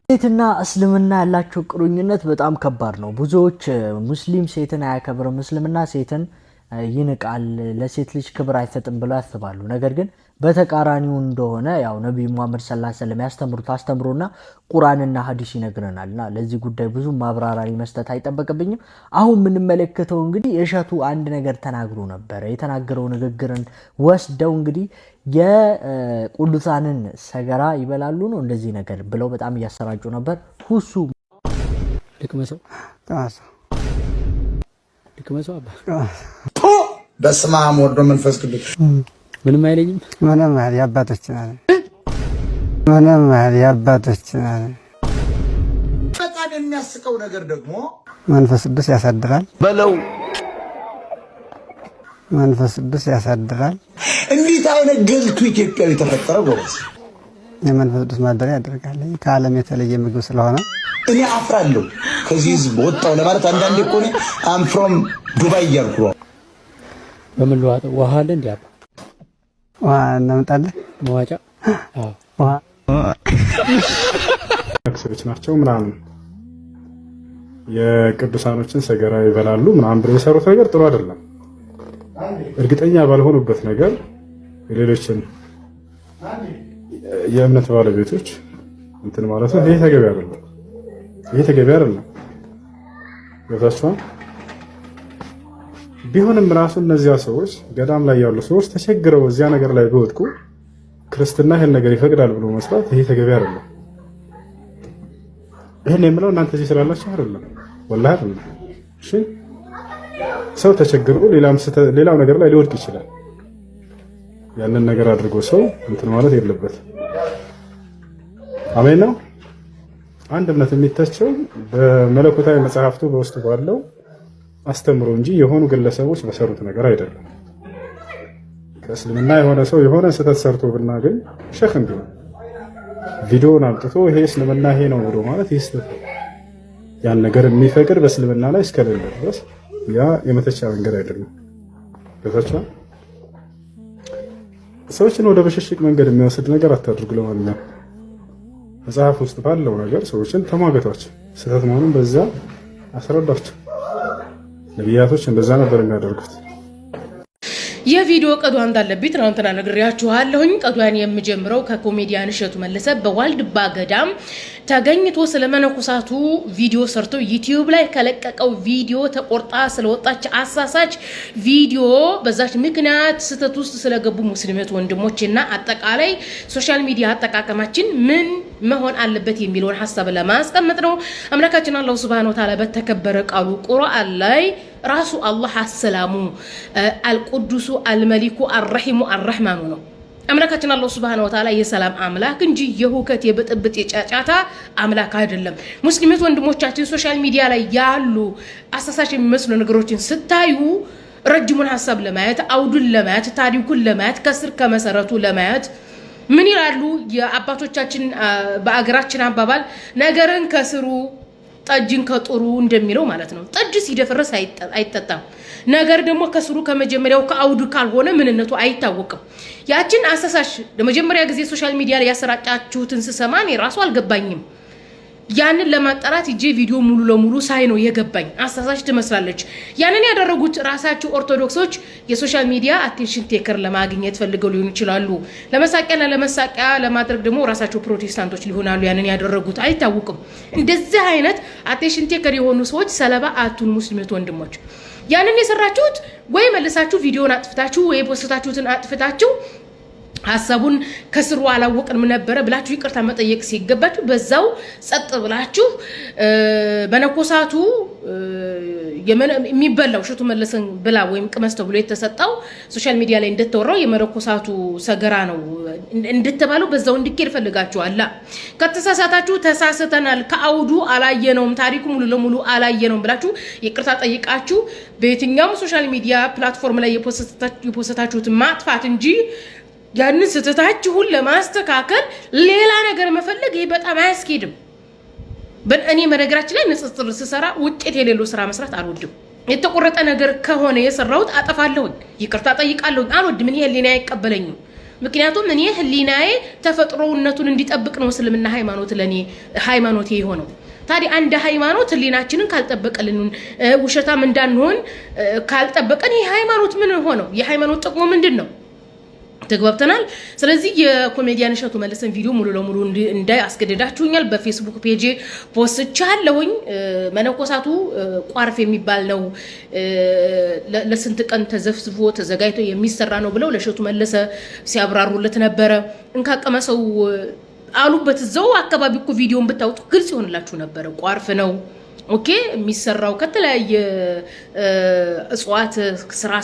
ሴትና እስልምና ያላቸው ቁርኝነት በጣም ከባድ ነው። ብዙዎች ሙስሊም ሴትን አያከብርም፣ እስልምና ሴትን ይንቃል፣ ለሴት ልጅ ክብር አይሰጥም ብለው ያስባሉ። ነገር ግን በተቃራኒው እንደሆነ ያው ነብዩ መሐመድ ሰለላሁ ዐለይሂ ወሰለም ያስተምሩት አስተምሮና ቁርአንና ሐዲስ ይነግረናልና ለዚህ ጉዳይ ብዙ ማብራሪያ መስጠት አይጠበቅብኝም። አሁን የምንመለከተው እንግዲህ እሸቱ አንድ ነገር ተናግሮ ነበር። የተናገረው ንግግርን ወስደው እንግዲህ የቅዱሳንን ሰገራ ይበላሉ ነው እንደዚህ ነገር ብለው በጣም እያሰራጩ ነበር። ሁሱ ልክመሰው በስመ አብ ወወልድ ወመንፈስ ቅዱስ ምንም አይለኝም። ምንም አይል ያባቶች ማለት ምንም አይል ያባቶች ማለት። በጣም የሚያስቀው ነገር ደግሞ መንፈስ ቅዱስ ያሳድራል በለው መንፈስ ቅዱስ ያሳድራል። እንዴት አይነት ገልቱ ኢትዮጵያዊ ተፈጠረ ጎበዝ። የመንፈስ ቅዱስ ማደሪያ ያደርጋል። ከዓለም የተለየ ምግብ ስለሆነ እኔ አፍራለሁ ከዚህ ህዝብ ወጣው ለማለት። አንዳንዴ እኮ እኔ አም ፍሮም ዱባይ እያልኩ ነው። በምን ልዋጠው? ውሃ አለ እንዴ? አባ ውሃ እናመጣለን። መዋጫ ውሃ ሰዎች ናቸው ምናምን የቅዱሳኖችን ሰገራ ይበላሉ ምናምን ብለው የሰሩት ነገር ጥሩ አይደለም። እርግጠኛ ባልሆኑበት ነገር የሌሎችን የእምነት ባለቤቶች እንትን ማለት ነው። ይሄ ተገቢ አይደለም። ይሄ ተገቢ አይደለም። ገብታችኋል? ቢሆንም ራሱ እነዚያ ሰዎች ገዳም ላይ ያሉ ሰዎች ተቸግረው እዚያ ነገር ላይ ቢወድቁ ክርስትና ይሄን ነገር ይፈቅዳል ብሎ መስራት ይሄ ተገቢ አይደለም። ይሄን የምለው እናንተ እዚህ ስላላችሁ አይደለም፣ ወላሂ አይደለም። እሺ ሰው ተቸግሮ ሌላው ነገር ላይ ሊወድቅ ይችላል። ያንን ነገር አድርጎ ሰው እንትን ማለት የለበት። አሜን ነው። አንድ እምነት የሚተቸው በመለኮታዊ መጽሐፍቱ በውስጡ ባለው አስተምሮ እንጂ የሆኑ ግለሰቦች በሰሩት ነገር አይደለም። ከእስልምና የሆነ ሰው የሆነ ስህተት ሰርቶ ብናገኝ ሸክ ቢሆን ቪዲዮን አምጥቶ ይሄ እስልምና ይሄ ነው ብሎ ማለት ይስተት ያን ነገር የሚፈቅድ በእስልምና ላይ እስከሌለ ድረስ ያ የመተቻ መንገድ አይደለም። ከታቻ ሰዎችን ወደ ብሽሽቅ መንገድ የሚወስድ ነገር አታድርጉ። ለማንኛውም መጽሐፍ ውስጥ ባለው ነገር ሰዎችን ተሟገቷቸው፣ ስህተት መሆኑን በዛ አስረዳቸው። ነቢያቶች እንደዛ ነበር የሚያደርጉት። የቪዲዮ ቀዷ እንዳለብኝ ትናንትና ነግሬያችኋለሁኝ። ቀዷን የምጀምረው ከኮሜዲያን እሸቱ መለሰ በዋልድባ ገዳም ተገኝቶ ስለመነኮሳቱ ቪዲዮ ሰርቶ ዩቲዩብ ላይ ከለቀቀው ቪዲዮ ተቆርጣ ስለወጣች አሳሳች ቪዲዮ በዛች ምክንያት ስተት ውስጥ ስለገቡ ሙስሊሞች ወንድሞችና አጠቃላይ ሶሻል ሚዲያ አጠቃቀማችን ምን መሆን አለበት የሚለውን ሐሳብ ለማስቀመጥ ነው። አምላካችን አላህ Subhanahu Wa Ta'ala በተከበረ ቃሉ ቁርአን ላይ ራሱ አላህ አሰላሙ አልቁዱሱ አልመሊኩ አርረሂሙ አርረህማኑ ነው። አምላካችን አላህ Subhanahu Wa Ta'ala የሰላም አምላክ እንጂ የሁከት የብጥብጥ የጫጫታ አምላክ አይደለም። ሙስሊሞች ወንድሞቻችን ሶሻል ሚዲያ ላይ ያሉ አሳሳች የሚመስሉ ነገሮችን ስታዩ ረጅሙን ሐሳብ ለማየት አውዱን ለማየት ታሪኩን ለማየት ከስር ከመሰረቱ ለማየት ምን ይላሉ የአባቶቻችን በአገራችን አባባል ነገርን ከስሩ ጠጅን ከጥሩ እንደሚለው ማለት ነው። ጠጅ ሲደፈረስ አይጠጣም። ነገር ደግሞ ከስሩ ከመጀመሪያው ከአውዱ ካልሆነ ምንነቱ አይታወቅም። ያችን አሳሳሽ ለመጀመሪያ ጊዜ ሶሻል ሚዲያ ላይ ያሰራጫችሁትን ስሰማን የራሱ አልገባኝም። ያንን ለማጣራት እጄ ቪዲዮ ሙሉ ለሙሉ ሳይ ነው የገባኝ። አሳሳሽ ትመስላለች። ያንን ያደረጉት ራሳቸው ኦርቶዶክሶች የሶሻል ሚዲያ አቴንሽን ቴከር ለማግኘት ፈልገው ሊሆን ይችላሉ። ለመሳቂያ ለማድረግ ደግሞ ራሳቸው ፕሮቴስታንቶች ሊሆናሉ ያንን ያደረጉት አይታወቅም። እንደዚህ አይነት አቴንሽን ቴከር የሆኑ ሰዎች ሰለባ አቱን ሙስሊሞች ወንድሞች ያንን የሰራችሁት ወይ መልሳችሁ ቪዲዮን አጥፍታችሁ ወይ ፖስታችሁትን አጥፍታችሁ ሐሳቡን ከስሩ አላወቅንም ነበር ብላችሁ ይቅርታ መጠየቅ ሲገባችሁ በዛው ጸጥ ብላችሁ መነኮሳቱ የሚበላው እሸቱ መለሰን ብላ ወይም ቅመስ ተብሎ የተሰጣው ሶሻል ሚዲያ ላይ እንደተወራው የመነኮሳቱ ሰገራ ነው እንድትባሉ በዛው እንድትከር ፈልጋችኋል። ከተሳሳታችሁ ተሳስተናል ከአውዱ አላየነውም ታሪኩ ሙሉ ለሙሉ አላየነውም ብላችሁ ይቅርታ ጠይቃችሁ በየትኛውም ሶሻል ሚዲያ ፕላትፎርም ላይ የፖስታችሁት ማጥፋት እንጂ ያንን ስተታችሁን ለማስተካከል ሌላ ነገር መፈለግ ይሄ በጣም አያስኬድም። በእኔ መነግራችን ላይ ንጽጽር ስሰራ ውጤት የሌለው ስራ መስራት አልወድም። የተቆረጠ ነገር ከሆነ የሰራሁት አጠፋለሁ፣ ይቅርታ ጠይቃለሁ። አልወድም። እኔ ህሊናዬ አይቀበለኝም። ምክንያቱም እኔ ህሊናዬ ተፈጥሮነቱን እንዲጠብቅ ነው እስልምና ሃይማኖት ለኔ ሃይማኖቴ የሆነው። ታዲያ አንድ ሃይማኖት ህሊናችንን ካልጠበቀልን ውሸታም እንዳንሆን ካልጠበቀን ይሄ ሃይማኖት ምን ሆነው? የሃይማኖት ጥቅሙ ምንድነው? ተግባብተናል። ስለዚህ የኮሜዲያን እሸቱ መለሰን ቪዲዮ ሙሉ ለሙሉ እንዳይ አስገድዳችሁኛል። በፌስቡክ ፔጅ ፖስትቻለሁኝ። መነኮሳቱ ቋርፍ የሚባል ነው ለስንት ቀን ተዘፍዝፎ ተዘጋጅቶ የሚሰራ ነው ብለው ለእሸቱ መለሰ ሲያብራሩለት ነበረ። እንካቀመሰው አሉበት። እዛው አካባቢ እኮ ቪዲዮን ብታውጡ ግልጽ ይሆንላችሁ ነበረ። ቋርፍ ነው ኦኬ የሚሰራው ከተለያየ እጽዋት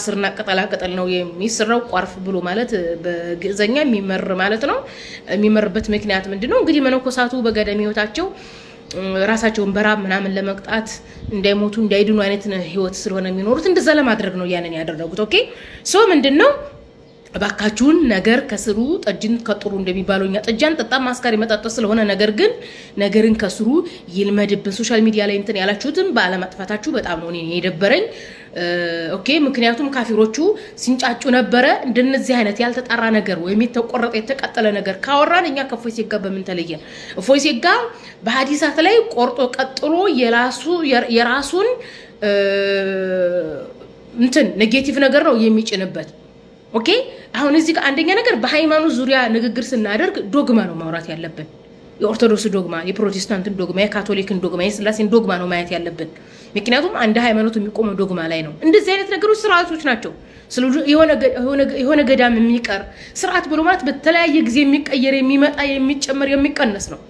ስርና ቅጠላ ቅጠል ነው የሚሰራው። ቋርፍ ብሎ ማለት በግዕዘኛ የሚመር ማለት ነው። የሚመርበት ምክንያት ምንድነው? እንግዲህ መነኮሳቱ በገዳም ህይወታቸው ራሳቸውን በራብ ምናምን ለመቅጣት እንዳይሞቱ እንዳይድኑ አይነት ህይወት ስለሆነ የሚኖሩት እንደዛ ለማድረግ ነው ያንን ያደረጉት። ኦኬ ሶ ምንድነው ባካችሁን ነገር ከስሩ ጠጅን ከጥሩ እንደሚባለውኛ ጠጃን ጠጣም ማስካሪ መጣጣ ስለሆነ ነገር ግን ነገርን ከስሩ ይልመድብን። ሶሻል ሚዲያ ላይ እንትን ያላችሁትን ባለማጥፋታችሁ በጣም ነው እኔ የደበረኝ። ኦኬ ምክንያቱም ካፊሮቹ ሲንጫጩ ነበረ። እንደነዚህ አይነት ያልተጣራ ነገር ወይም የተቆረጠ የተቀጠለ ነገር ካወራን እኛ ከፎይ ሲጋ በምን ተለየን? ፎይ ሲጋ በሐዲሳት ላይ ቆርጦ ቀጥሎ የራሱን እንትን ኔጌቲቭ ነገር ነው የሚጭንበት። ኦኬ አሁን እዚህ ጋር አንደኛ ነገር በሃይማኖት ዙሪያ ንግግር ስናደርግ ዶግማ ነው ማውራት ያለብን። የኦርቶዶክስ ዶግማ፣ የፕሮቴስታንትን ዶግማ፣ የካቶሊክን ዶግማ፣ የስላሴን ዶግማ ነው ማየት ያለብን። ምክንያቱም አንድ ሃይማኖት የሚቆመው ዶግማ ላይ ነው። እንደዚህ አይነት ነገሮች ስርዓቶች ናቸው። የሆነ ገዳም የሚቀር ስርዓት ብሎ ማለት በተለያየ ጊዜ የሚቀየር የሚመጣ የሚጨመር የሚቀነስ ነው።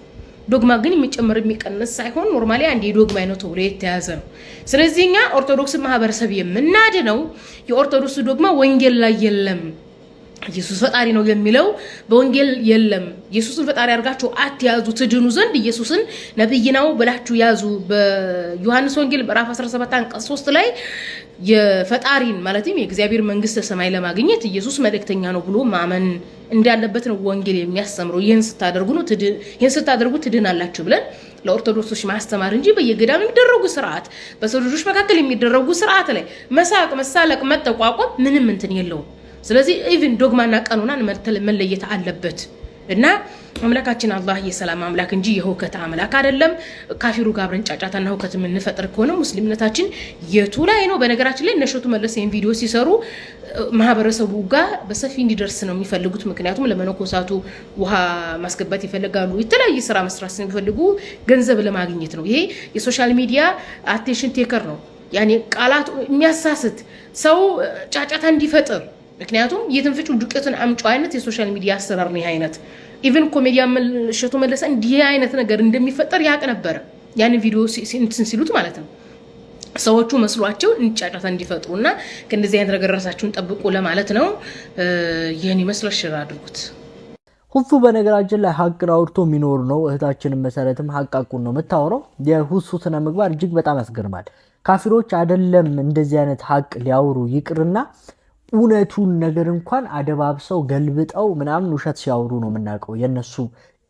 ዶግማ ግን የሚጨመር የሚቀነስ ሳይሆን ኖርማሊ አንድ የዶግማ አይነት ተብሎ የተያዘ ነው። ስለዚህ እኛ ኦርቶዶክስ ማህበረሰብ የምናድነው የኦርቶዶክስ ዶግማ ወንጌል ላይ የለም። ኢየሱስ ፈጣሪ ነው የሚለው በወንጌል የለም። ኢየሱስን ፈጣሪ አድርጋችሁ አትያዙ ትድኑ ዘንድ ኢየሱስን ነብይ ነው ብላችሁ ያዙ። በዮሐንስ ወንጌል ምዕራፍ 17 አንቀጽ 3 ላይ የፈጣሪን ማለትም የእግዚአብሔር መንግስት ሰማይ ለማግኘት ኢየሱስ መልእክተኛ ነው ብሎ ማመን እንዳለበት ነው ወንጌል የሚያስተምረው። ይህን ስታደርጉ ትድናላችሁ ብለን ለኦርቶዶክሶች ማስተማር እንጂ በየገዳም የሚደረጉ ስርዓት በሰው ልጆች መካከል የሚደረጉ ስርዓት ላይ መሳቅ፣ መሳለቅ፣ መጠቋቋም ምንም እንትን የለውም። ስለዚህ ኢቭን ዶግማና ቀኖናን መለየት አለበት እና አምላካችን አላህ የሰላም አምላክ እንጂ የሁከት አምላክ አይደለም። ካፊሩ ጋር አብረን ጫጫታና ሁከት የምንፈጥር ከሆነ ሙስሊምነታችን የቱ ላይ ነው? በነገራችን ላይ እነሸቱ መለስ ይሄን ቪዲዮ ሲሰሩ ማህበረሰቡ ጋር በሰፊ እንዲደርስ ነው የሚፈልጉት። ምክንያቱም ለመነኮሳቱ ውሃ ማስገባት ይፈልጋሉ፣ የተለያየ ስራ መስራት ስለሚፈልጉ ገንዘብ ለማግኘት ነው። ይሄ የሶሻል ሚዲያ አቴንሽን ቴከር ነው። ያኔ ቃላት የሚያሳስት ሰው ጫጫታ እንዲፈጥር ምክንያቱም የትንፍጩ ዱቄትን አምጪው አይነት የሶሻል ሚዲያ አሰራር ነው። ይሄ አይነት ኢቭን ኮሜዲያን እሸቱ መለሰ እንዲህ አይነት ነገር እንደሚፈጠር ያቅ ነበር። ያን ቪዲዮ ሲሉት ማለት ነው ሰዎቹ መስሏቸው እንጫጫታ እንዲፈጥሩና ከእንደዚህ አይነት ነገር ራሳችሁን ጠብቁ ለማለት ነው። ይሄን ይመስላል። ሽራ አድርጉት። ሁሱ በነገራችን ላይ ሀቅን አውርቶ የሚኖር ነው። እህታችንን መሰረትም ሀቃቁን ነው የምታወራው። የሁሱ ስነ ምግባር እጅግ በጣም ያስገርማል። ካፊሮች አይደለም እንደዚህ አይነት ሀቅ ሊያወሩ ይቅርና እውነቱን ነገር እንኳን አደባብሰው ገልብጠው ምናምን ውሸት ሲያወሩ ነው የምናውቀው። የነሱ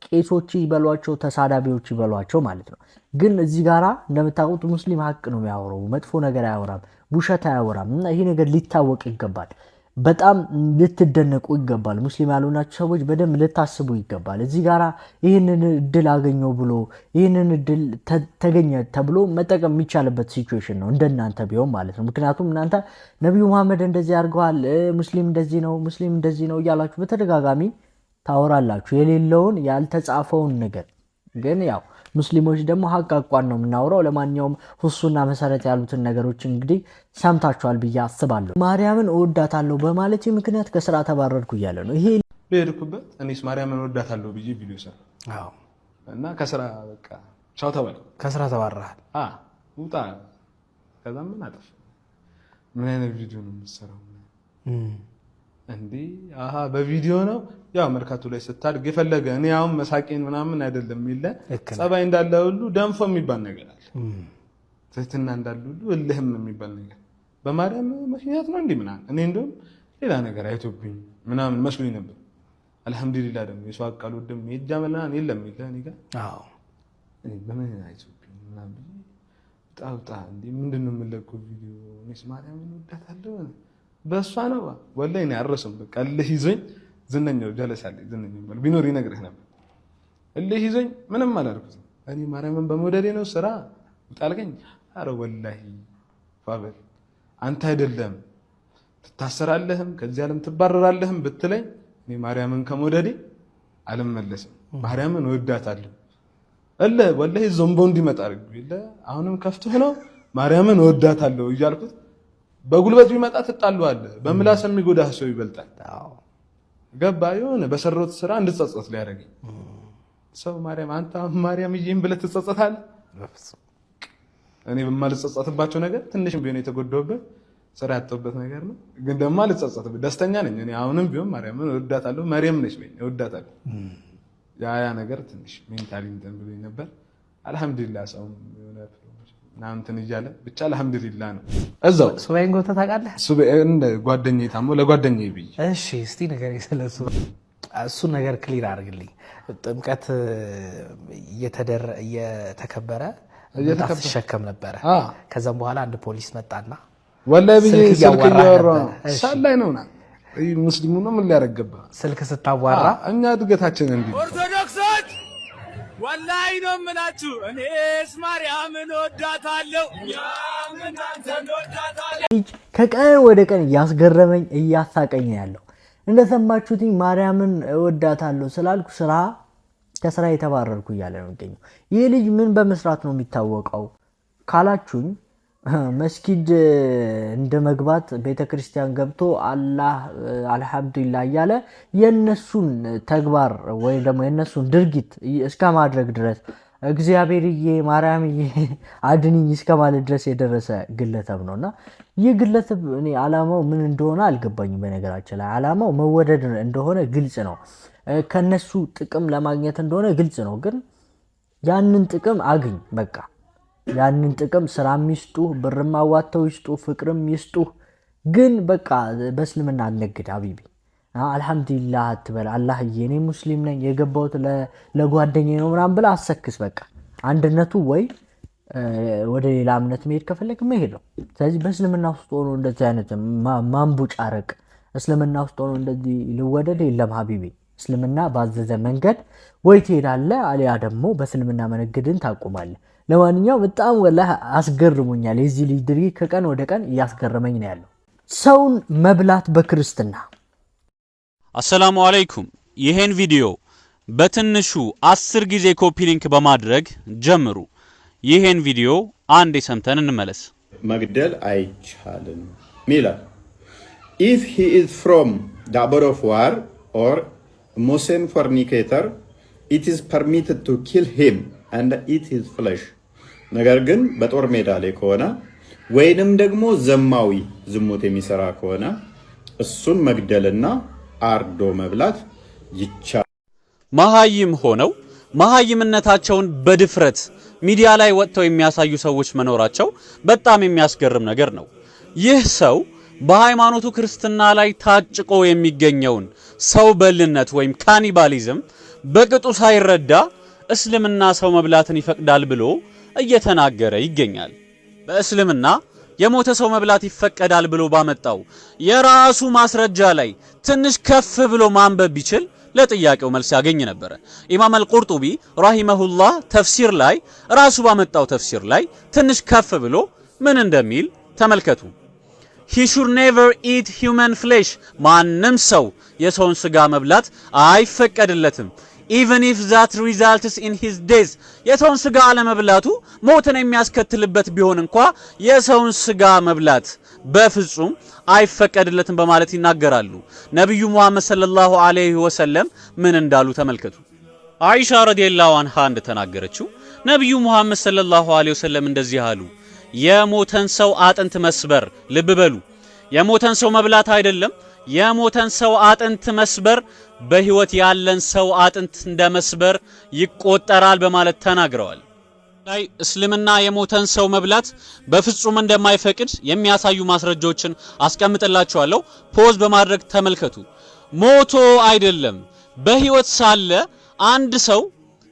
ቄሶች ይበሏቸው ተሳዳቢዎች ይበሏቸው ማለት ነው። ግን እዚህ ጋራ እንደምታውቁት ሙስሊም ሀቅ ነው የሚያወራው። መጥፎ ነገር አያወራም፣ ውሸት አያወራም። እና ይሄ ነገር ሊታወቅ ይገባል። በጣም ልትደነቁ ይገባል። ሙስሊም ያልሆናችሁ ሰዎች በደንብ ልታስቡ ይገባል። እዚህ ጋራ ይህንን እድል አገኘው ብሎ ይህንን እድል ተገኘ ተብሎ መጠቀም የሚቻልበት ሲቹዌሽን ነው እንደናንተ ቢሆን ማለት ነው። ምክንያቱም እናንተ ነቢዩ መሐመድ እንደዚህ አድርገዋል፣ ሙስሊም እንደዚህ ነው፣ ሙስሊም እንደዚህ ነው እያላችሁ በተደጋጋሚ ታወራላችሁ የሌለውን ያልተጻፈውን ነገር። ግን ያው ሙስሊሞች ደግሞ ሀቅ አቋን ነው የምናወራው። ለማንኛውም ሁሱና መሰረት ያሉትን ነገሮች እንግዲህ ሰምታችኋል ብዬ አስባለሁ። ማርያምን እወዳታለሁ በማለት ምክንያት ከስራ ተባረርኩ እያለ ነው። ይሄ በሄድኩበት እኔስ ማርያምን እወዳታለሁ ብዬ ቪዲዮ ሰራ እና ከስራ በቃ ቻው ተባለ። ከስራ ተባረሃል? ውጣ። ከዛ ምን አጠፋ? ምን አይነት ቪዲዮ ነው የምትሰራው እንዴ? በቪዲዮ ነው ያው መርካቶ ላይ ስታድግ የፈለገ እኔ አሁን መሳቄን ምናምን አይደለም ይለ ጸባይ እንዳለ ሁሉ ደንፎ የሚባል ነገር አለ። ትህትና እንዳለ ሁሉ እልህም የሚባል ነገር በማርያም ምክንያት ነው እንዴ ምናምን። እኔ እንደውም ሌላ ነገር አይቶብኝ ምናምን መስሎኝ ነበር። አልহামዱሊላህ ደግሞ የሰው አቃሉ ደም ይጃመላን የለም ይለ እኔ ጋር እኔ በምን አይቶብኝ ምናምን ጣውጣ እንዴ ምንድነው የምለቀው ቪዲዮ እኔስ ማርያምን ወዳታለሁ በሷ ነው ወላሂ ነው ያረሰም። በቃ እልህ ይዞኝ ዝነኛው ጀለሳለኝ ዝነኛው ቢኖር ይነግርህ ነበር። እልህ ይዞኝ ምንም አላልኩትም። እኔ ማርያምን በመውደዴ ነው ስራ ጣልከኝ። አረ ወላሂ ፋበል አንተ አይደለም ትታሰራለህም ከዚህ ዓለም ትባረራለህም ብትለኝ እኔ ማርያምን ከመውደዴ አልመለስም። ማርያምን ወዳታለሁ እልህ ወላሂ ዞምቦ እንዲመጣ አድርጉ ይለ አሁንም ከፍቶህ ነው ማርያምን ወዳታለሁ እያልኩት በጉልበት ቢመጣ ትጣሉዋለህ። በምላስ የሚጎዳህ ሰው ይበልጣል። ገባ የሆነ በሰሩት ስራ እንድጸጸት ሊያደርገኝ ሰው ማርያም አንተ ማርያም ይሄን ብለህ ትጸጸታለህ። እኔ በማልጸጸትባቸው ነገር ትንሽም ቢሆን የተጎዳውበት ስራ ያጠበት ነገር ነው። ግን ደግሞ አልጸጸትም፣ ደስተኛ ነኝ። እኔ አሁንም ቢሆን ማርያምን እወዳታለሁ። ማርያም ነች በይ እወዳታለሁ። ያ ነገር ትንሽ ሜንታሊ እንትን ብሎኝ ነበር። አልহামዱሊላህ ሰው የሆነ እናንተን ይያለ ብቻ አልহামዱሊላህ ነው። እዛው ሱባኤን ጎተህ ታውቃለህ? ሱባኤን ጓደኛዬ ታሞ ለጓደኛዬ ብዬ እሺ፣ እስቲ ነገር ስለሱ እሱ ነገር ክሊር አድርግልኝ። ጥምቀት እየተከበረ እየተሸከም ነበረ። ከዛም በኋላ አንድ ፖሊስ መጣና ወላሂ ብዬ ስልክ እያወራ ሳላይ ነውና ሙስሊሙ ነው ምን ሊያደርግ ገባ? ስልክ ስታዋራ እኛ እድገታችን እንዲህ ኦርቶዶክሶች ወላሂ ነው የምላችሁ እኔስ ማርያምን ወዳታለሁ። ከቀን ወደ ቀን እያስገረመኝ እያሳቀኝ ያለው እንደሰማችሁት ማርያምን እወዳታለሁ ስላልኩ ከስራ የተባረርኩ እያለ ነው የሚገኘው። ይህ ልጅ ምን በመስራት ነው የሚታወቀው ካላችሁኝ መስጊድ እንደ መግባት ቤተክርስቲያን ገብቶ አላህ አልহামዱሊላህ እያለ የነሱን ተግባር ወይ ደግሞ የነሱን ድርጊት እስከ ማድረግ ድረስ እግዚአብሔርዬ ማርያምዬ አድንኝ እስከማለት ድረስ የደረሰ ግለሰብ ነውና ይህ ግለሰብ እኔ አላማው ምን እንደሆነ አልገባኝም። በነገራችን ላይ አላማው መወደድ እንደሆነ ግልጽ ነው። ከነሱ ጥቅም ለማግኘት እንደሆነ ግልጽ ነው። ግን ያንን ጥቅም አግኝ በቃ ያንን ጥቅም ስራም ይስጡ፣ ብርም አዋተው ይስጡ፣ ፍቅርም ይስጡ። ግን በቃ በእስልምና አልነግድ ሀቢቢ አልሐምዱሊላህ አትበል። አላህዬ እኔ ሙስሊም ነኝ የገባሁት ለጓደኛዬ ነው ምናምን ብለህ አሰክስ። በቃ አንድነቱ ወይ ወደ ሌላ እምነት መሄድ ከፈለግ መሄድ ነው። ስለዚህ በእስልምና ውስጥ ሆኖ እንደዚህ አይነት ማንቡጫረቅ እስልምና ውስጥ ሆኖ እንደዚህ ልወደድ የለም ሀቢቢ። እስልምና ባዘዘ መንገድ ወይ ትሄዳለህ አሊያ ደግሞ በእስልምና መነገድን ታቆማለህ። ለማንኛውም በጣም ወላሂ አስገርሞኛል። የዚህ ልጅ ድርጊት ከቀን ወደ ቀን እያስገረመኝ ነው ያለው። ሰውን መብላት በክርስትና። አሰላሙ አለይኩም። ይሄን ቪዲዮ በትንሹ 10 ጊዜ ኮፒ ሊንክ በማድረግ ጀምሩ። ይሄን ቪዲዮ አንዴ ሰምተን እንመለስ። መግደል አይቻልም ሚላል if he is from the abode of war or Muslim fornicator it is permitted to kill him and eat his flesh ነገር ግን በጦር ሜዳ ላይ ከሆነ ወይንም ደግሞ ዘማዊ ዝሙት የሚሰራ ከሆነ እሱን መግደልና አርዶ መብላት ይቻላል። መሃይም ሆነው መሃይምነታቸውን በድፍረት ሚዲያ ላይ ወጥተው የሚያሳዩ ሰዎች መኖራቸው በጣም የሚያስገርም ነገር ነው። ይህ ሰው በሃይማኖቱ ክርስትና ላይ ታጭቆ የሚገኘውን ሰው በልነት ወይም ካኒባሊዝም በቅጡ ሳይረዳ እስልምና ሰው መብላትን ይፈቅዳል ብሎ እየተናገረ ይገኛል። በእስልምና የሞተ ሰው መብላት ይፈቀዳል ብሎ ባመጣው የራሱ ማስረጃ ላይ ትንሽ ከፍ ብሎ ማንበብ ቢችል ለጥያቄው መልስ ያገኝ ነበር። ኢማም አልቁርጡቢ ረሂመሁላህ ተፍሲር ላይ ራሱ ባመጣው ተፍሲር ላይ ትንሽ ከፍ ብሎ ምን እንደሚል ተመልከቱ። he should never eat human flesh ማንም ሰው የሰውን ስጋ መብላት አይፈቀድለትም even if that results in his death የሰውን ስጋ አለመብላቱ ሞትን የሚያስከትልበት ቢሆን እንኳ የሰውን ስጋ መብላት በፍጹም አይፈቀድለትም በማለት ይናገራሉ። ነብዩ ሙሐመድ ሰለላሁ ዐለይሂ ወሰለም ምን እንዳሉ ተመልከቱ። አይሻ ረዲየላሁ ዐንሃ እንደተናገረችው ነብዩ ሙሐመድ ሰለላሁ ዐለይሂ ወሰለም እንደዚህ አሉ። የሞተን ሰው አጥንት መስበር፣ ልብ በሉ፣ የሞተን ሰው መብላት አይደለም፣ የሞተን ሰው አጥንት መስበር በህይወት ያለን ሰው አጥንት እንደመስበር ይቆጠራል በማለት ተናግረዋል። ላይ እስልምና የሞተን ሰው መብላት በፍጹም እንደማይፈቅድ የሚያሳዩ ማስረጃዎችን አስቀምጥላችኋለሁ። ፖዝ በማድረግ ተመልከቱ። ሞቶ አይደለም በህይወት ሳለ አንድ ሰው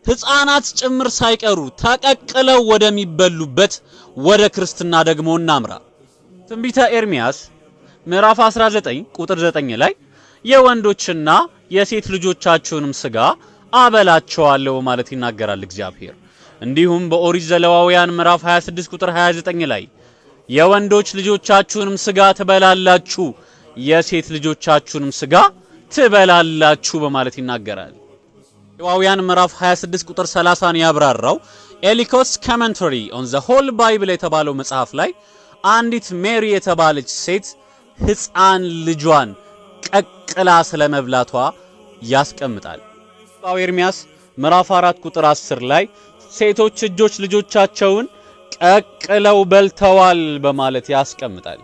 ህፃናት ጭምር ሳይቀሩ ተቀቅለው ወደሚበሉበት ወደ ክርስትና ደግሞ እናምራ። ትንቢተ ኤርሚያስ ምዕራፍ 19 ቁጥር 9 ላይ የወንዶችና የሴት ልጆቻችሁንም ስጋ አበላቸዋለሁ ማለት ይናገራል እግዚአብሔር። እንዲሁም በኦሪት ዘሌዋውያን ምዕራፍ 26 ቁጥር 29 ላይ የወንዶች ልጆቻችሁንም ስጋ ትበላላችሁ፣ የሴት ልጆቻችሁንም ስጋ ትበላላችሁ በማለት ይናገራል። ዘሌዋውያን ምዕራፍ 26 ቁጥር 30ን ያብራራው ኤሊኮስ ኮሜንታሪ ኦን ዘ ሆል ባይብል የተባለው መጽሐፍ ላይ አንዲት ሜሪ የተባለች ሴት ህፃን ልጇን ቀቅላ ስለመብላቷ ያስቀምጣል። ኤርሚያስ ምዕራፍ 4 ቁጥር 10 ላይ ሴቶች እጆች ልጆቻቸውን ቀቅለው በልተዋል በማለት ያስቀምጣል።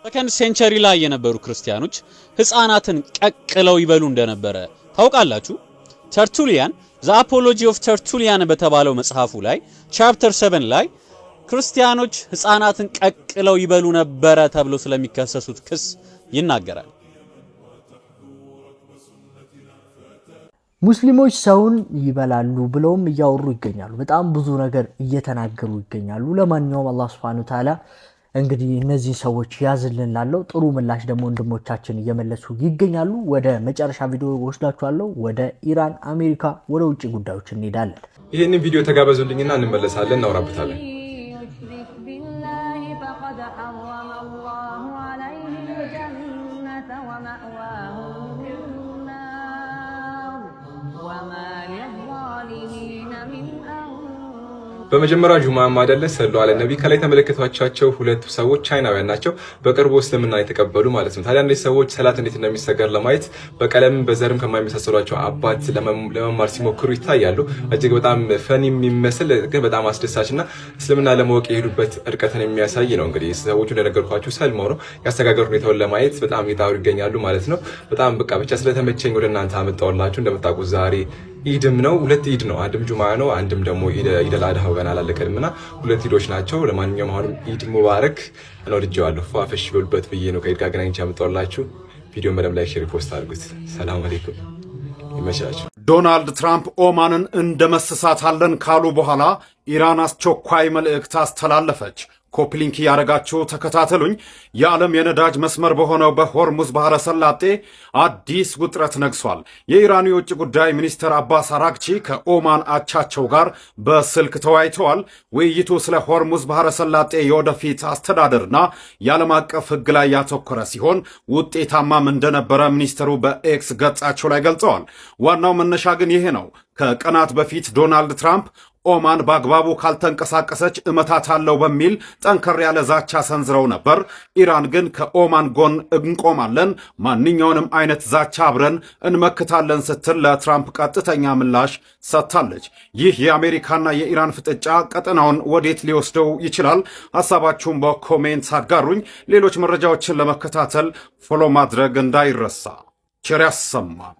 ሰከንድ ሴንቸሪ ላይ የነበሩ ክርስቲያኖች ህፃናትን ቀቅለው ይበሉ እንደነበረ ታውቃላችሁ። ተርቱሊያን ዘ አፖሎጂ ኦፍ ተርቱሊያን በተባለው መጽሐፉ ላይ ቻፕተር 7 ላይ ክርስቲያኖች ህፃናትን ቀቅለው ይበሉ ነበረ ተብሎ ስለሚከሰሱት ክስ ይናገራል። ሙስሊሞች ሰውን ይበላሉ ብለውም እያወሩ ይገኛሉ። በጣም ብዙ ነገር እየተናገሩ ይገኛሉ። ለማንኛውም አላህ Subhanahu Wa Ta'ala እንግዲህ እነዚህ ሰዎች ያዝልን ላለው ጥሩ ምላሽ ደግሞ ወንድሞቻችን እየመለሱ ይገኛሉ። ወደ መጨረሻ ቪዲዮ ወስዳችኋለሁ። ወደ ኢራን፣ አሜሪካ፣ ወደ ውጭ ጉዳዮች እንሄዳለን። ይሄንን ቪዲዮ ተጋበዙልኝና እንመለሳለን፣ እናወራበታለን። በመጀመሪያ ጁማማ አይደለ ሰለላሁ ዐለይሂ ነብይ ከላይ ተመለከቷቸው ሁለት ሰዎች ቻይናውያን ናቸው በቅርቡ እስልምና የተቀበሉ ማለት ነው። ታዲያ እነዚህ ሰዎች ሰላት እንዴት እንደሚሰገድ ለማየት በቀለም በዘርም ከማይመሳሰሏቸው አባት ለመማር ሲሞክሩ ይታያሉ። እጅግ በጣም ፈኒ የሚመስል ግን በጣም አስደሳችና እስልምና ለማወቅ የሄዱበት እርቀትን የሚያሳይ ነው። እንግዲህ ሰዎቹ እንደነገርኳችሁ ሰልመው ነው ያስተጋገሩ ሁኔታውን ለማየት በጣም እየጣሩ ይገኛሉ ማለት ነው። በጣም በቃ ብቻ ስለተመቸኝ ወደ እናንተ አመጣሁላችሁ። እንደምታውቁት ዛሬ ኢድም ነው፣ ሁለት ኢድ ነው። አንድም ጁማ ነው፣ አንድም ደግሞ ኢደል አድሃው ገና አላለቀምና ሁለት ኢዶች ናቸው። ለማንኛውም አሁንም ኢድ ሙባረክ ነው። ልጅዋለሁ ፏፈሽ በሉበት ብዬ ነው ከኢድ ጋር ገናኝቼ አመጣሁላችሁ። ቪዲዮን በደንብ ላይ ሼር ፖስት አድርጉት። ሰላም አለይኩም፣ ይመቻችሁ። ዶናልድ ትራምፕ ኦማንን እንደመስሳታለን ካሉ በኋላ ኢራን አስቸኳይ መልእክት አስተላለፈች። ኮፕሊንክ ያደረጋችሁ ተከታተሉኝ። የዓለም የነዳጅ መስመር በሆነው በሆርሙዝ ባህረ ሰላጤ አዲስ ውጥረት ነግሷል። የኢራኑ የውጭ ጉዳይ ሚኒስትር አባስ አራግቺ ከኦማን አቻቸው ጋር በስልክ ተወያይተዋል። ውይይቱ ስለ ሆርሙዝ ባህረ ሰላጤ የወደፊት አስተዳደርና የዓለም አቀፍ ሕግ ላይ ያተኮረ ሲሆን ውጤታማም እንደነበረ ሚኒስትሩ በኤክስ ገጻቸው ላይ ገልጸዋል። ዋናው መነሻ ግን ይሄ ነው። ከቀናት በፊት ዶናልድ ትራምፕ ኦማን በአግባቡ ካልተንቀሳቀሰች እመታታለሁ በሚል ጠንከር ያለ ዛቻ ሰንዝረው ነበር። ኢራን ግን ከኦማን ጎን እንቆማለን፣ ማንኛውንም አይነት ዛቻ አብረን እንመክታለን ስትል ለትራምፕ ቀጥተኛ ምላሽ ሰጥታለች። ይህ የአሜሪካና የኢራን ፍጥጫ ቀጠናውን ወዴት ሊወስደው ይችላል? ሐሳባችሁን በኮሜንት አጋሩኝ። ሌሎች መረጃዎችን ለመከታተል ፎሎ ማድረግ እንዳይረሳ። ቸር ያሰማን።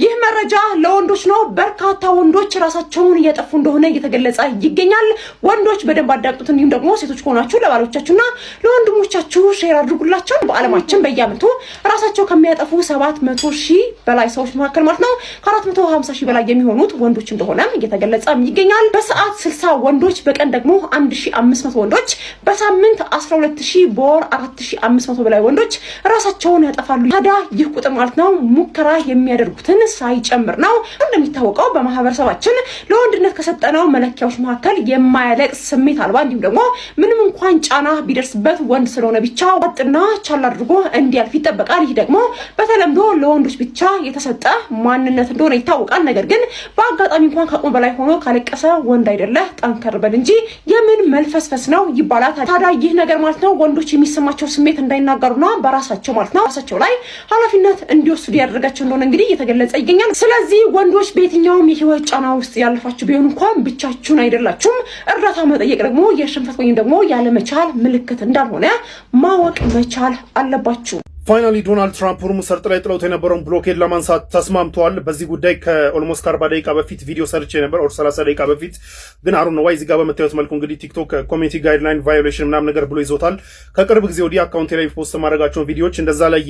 ይህ መረጃ ለወንዶች ነው። በርካታ ወንዶች ራሳቸውን እያጠፉ እንደሆነ እየተገለጸ ይገኛል። ወንዶች በደንብ አዳምጡት። እንዲሁም ደግሞ ሴቶች ከሆናችሁ ለባሎቻችሁና ለወንድሞቻችሁ ሼር አድርጉላቸው። በዓለማችን በየዓመቱ ራሳቸው ከሚያጠፉ 700,000 በላይ ሰዎች መካከል ማለት ነው ከ450,000 በላይ የሚሆኑት ወንዶች እንደሆነ እየተገለጸ ይገኛል። በሰዓት 60 ወንዶች፣ በቀን ደግሞ 1500 ወንዶች፣ በሳምንት 12,000፣ በወር 4,500 በላይ ወንዶች ራሳቸውን ያጠፋሉ። ታዲያ ይህ ቁጥር ማለት ነው ሙከራ የሚያደርጉ ሳይጨምር ነው። እንደሚታወቀው በማህበረሰባችን ለወንድነት ከሰጠነው መለኪያዎች መካከል የማያለቅስ ስሜት አልባ እንዲሁም ደግሞ ምንም እንኳን ጫና ቢደርስበት ወንድ ስለሆነ ብቻ ወጥና ቻል አድርጎ እንዲያልፍ ይጠበቃል። ይህ ደግሞ በተለምዶ ለወንዶች ብቻ የተሰጠ ማንነት እንደሆነ ይታወቃል። ነገር ግን በአጋጣሚ እንኳን ከአቅሙ በላይ ሆኖ ካለቀሰ ወንድ አይደለ ጠንከር በል እንጂ የምን መልፈስፈስ ነው ይባላል። ታዲያ ይህ ነገር ማለት ነው ወንዶች የሚሰማቸው ስሜት እንዳይናገሩና በራሳቸው ማለት ነው ራሳቸው ላይ ኃላፊነት እንዲወስዱ ያደርጋቸው እንደሆነ እንግዲህ ገለጸ ይገኛል። ስለዚህ ወንዶች በየትኛውም የህይወት ጫና ውስጥ ያለፋችሁ ቢሆን እንኳን ብቻችሁን አይደላችሁም። እርዳታ መጠየቅ ደግሞ የሽንፈት ወይም ደግሞ ያለመቻል ምልክት እንዳልሆነ ማወቅ መቻል አለባችሁ። ፋይናሊ ዶናልድ ትራምፕ ሆርሙዝ ሰርጥ ላይ ጥለውት የነበረውን ብሎኬድ ለማንሳት ተስማምተዋል። በዚህ ጉዳይ ከኦልሞስት 40 ደቂቃ በፊት ቪዲዮ ሰርቼ ነበር፣ ኦር 30 ደቂቃ በፊት ግን አሩ ነው ዋይ እዚህ ጋር በመታየት መልኩ እንግዲህ ቲክቶክ ኮሚኒቲ ጋይድላይን ቫዮሌሽን ምናምን ነገር ብሎ ይዞታል። ከቅርብ ጊዜ ወዲህ አካውንቴ ላይ ፖስት ማድረጋቸውን ቪዲዮዎች እንደዛ ላይ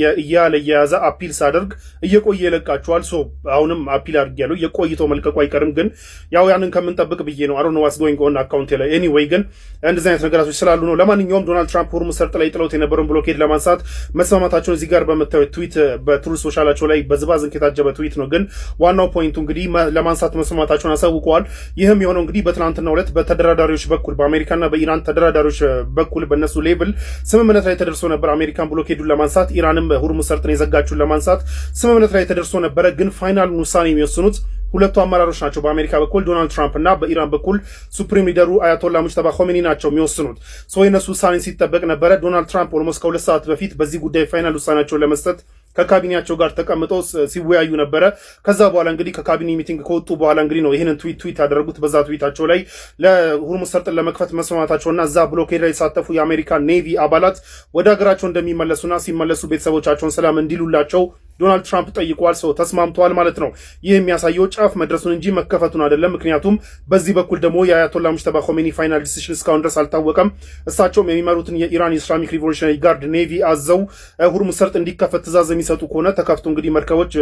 እየያዘ አፒል ሳደርግ እየቆየ ይለቃቸዋል። ሶ አሁንም አፒል አድርጌያለሁ። እየቆይቶ መልቀቁ አይቀርም፣ ግን ያው ያንን ከምንጠብቅ ብዬ ነው። አሩ ነው ዋትስ ጎይንግ ኦን አካውንቴ ላይ ኤኒዌይ፣ ግን እንደዚህ አይነት ነገራቶች ስላሉ ነው። ለማንኛውም ዶናልድ ትራምፕ ሆርሙዝ ሰርጥ ላይ ጥለውት የነበረውን ብሎኬድ ለማንሳት መስማማታቸውን እዚህ ጋር በመታየት ትዊት በትሩዝ ሶሻላቸው ላይ በዝባዝንክ የታጀበ ትዊት ነው። ግን ዋናው ፖይንቱ እንግዲህ ለማንሳት መስማማታቸውን አሳውቀዋል። ይህም የሆነው እንግዲህ በትናንትናው ዕለት በተደራዳሪዎች በኩል በአሜሪካና በኢራን ተደራዳሪዎች በኩል በእነሱ ሌቭል ስምምነት ላይ ተደርሶ ነበር። አሜሪካን ብሎኬዱን ለማንሳት፣ ኢራንም ሆርሙዝ ሰርጥን የዘጋችውን ለማንሳት ስምምነት ላይ ተደርሶ ነበረ። ግን ፋይናሉን ውሳኔ የሚወስኑት ሁለቱ አመራሮች ናቸው። በአሜሪካ በኩል ዶናልድ ትራምፕ እና በኢራን በኩል ሱፕሪም ሊደሩ አያቶላ ሙጅተባ ኾሜኒ ናቸው የሚወስኑት። የነሱ ውሳኔ ሲጠበቅ ነበረ። ዶናልድ ትራምፕ ኦልሞስት ከ2 ሰዓት በፊት በዚህ ጉዳይ ፋይናል ውሳኔያቸውን ለመስጠት ከካቢኔያቸው ጋር ተቀምጠው ሲወያዩ ነበረ። ከዛ በኋላ እንግዲህ ከካቢኔ ሚቲንግ ከወጡ በኋላ እንግዲህ ነው ይህንን ትዊት ያደረጉት። በዛ ትዊታቸው ላይ ለሆርሙዝ ሰርጥን ለመክፈት መስማማታቸውና እዛ ብሎኬድ ላይ የተሳተፉ የአሜሪካ ኔቪ አባላት ወደ ሀገራቸው እንደሚመለሱና ሲመለሱ ቤተሰቦቻቸውን ሰላም እንዲሉላቸው ዶናልድ ትራምፕ ጠይቀዋል። ተስማምተዋል ማለት ነው። ይህ የሚያሳየው ጫፍ መድረሱን እንጂ መከፈቱን አይደለም። ምክንያቱም በዚህ በኩል ደግሞ የአያቶላ ሙጅተባ ኾሜኒ ፋይናል ዲሲሽን እስካሁን ድረስ አልታወቀም። እሳቸውም የሚመሩትን የኢራን ኢስላሚክ ሪቮሉሽናሪ ጋርድ ኔቪ አዘው ሆርሙዝ ሰርጥ እንዲከፈት ትእዛዝ የሚሰጡ ከሆነ ተከፍቶ እንግዲህ መርከቦች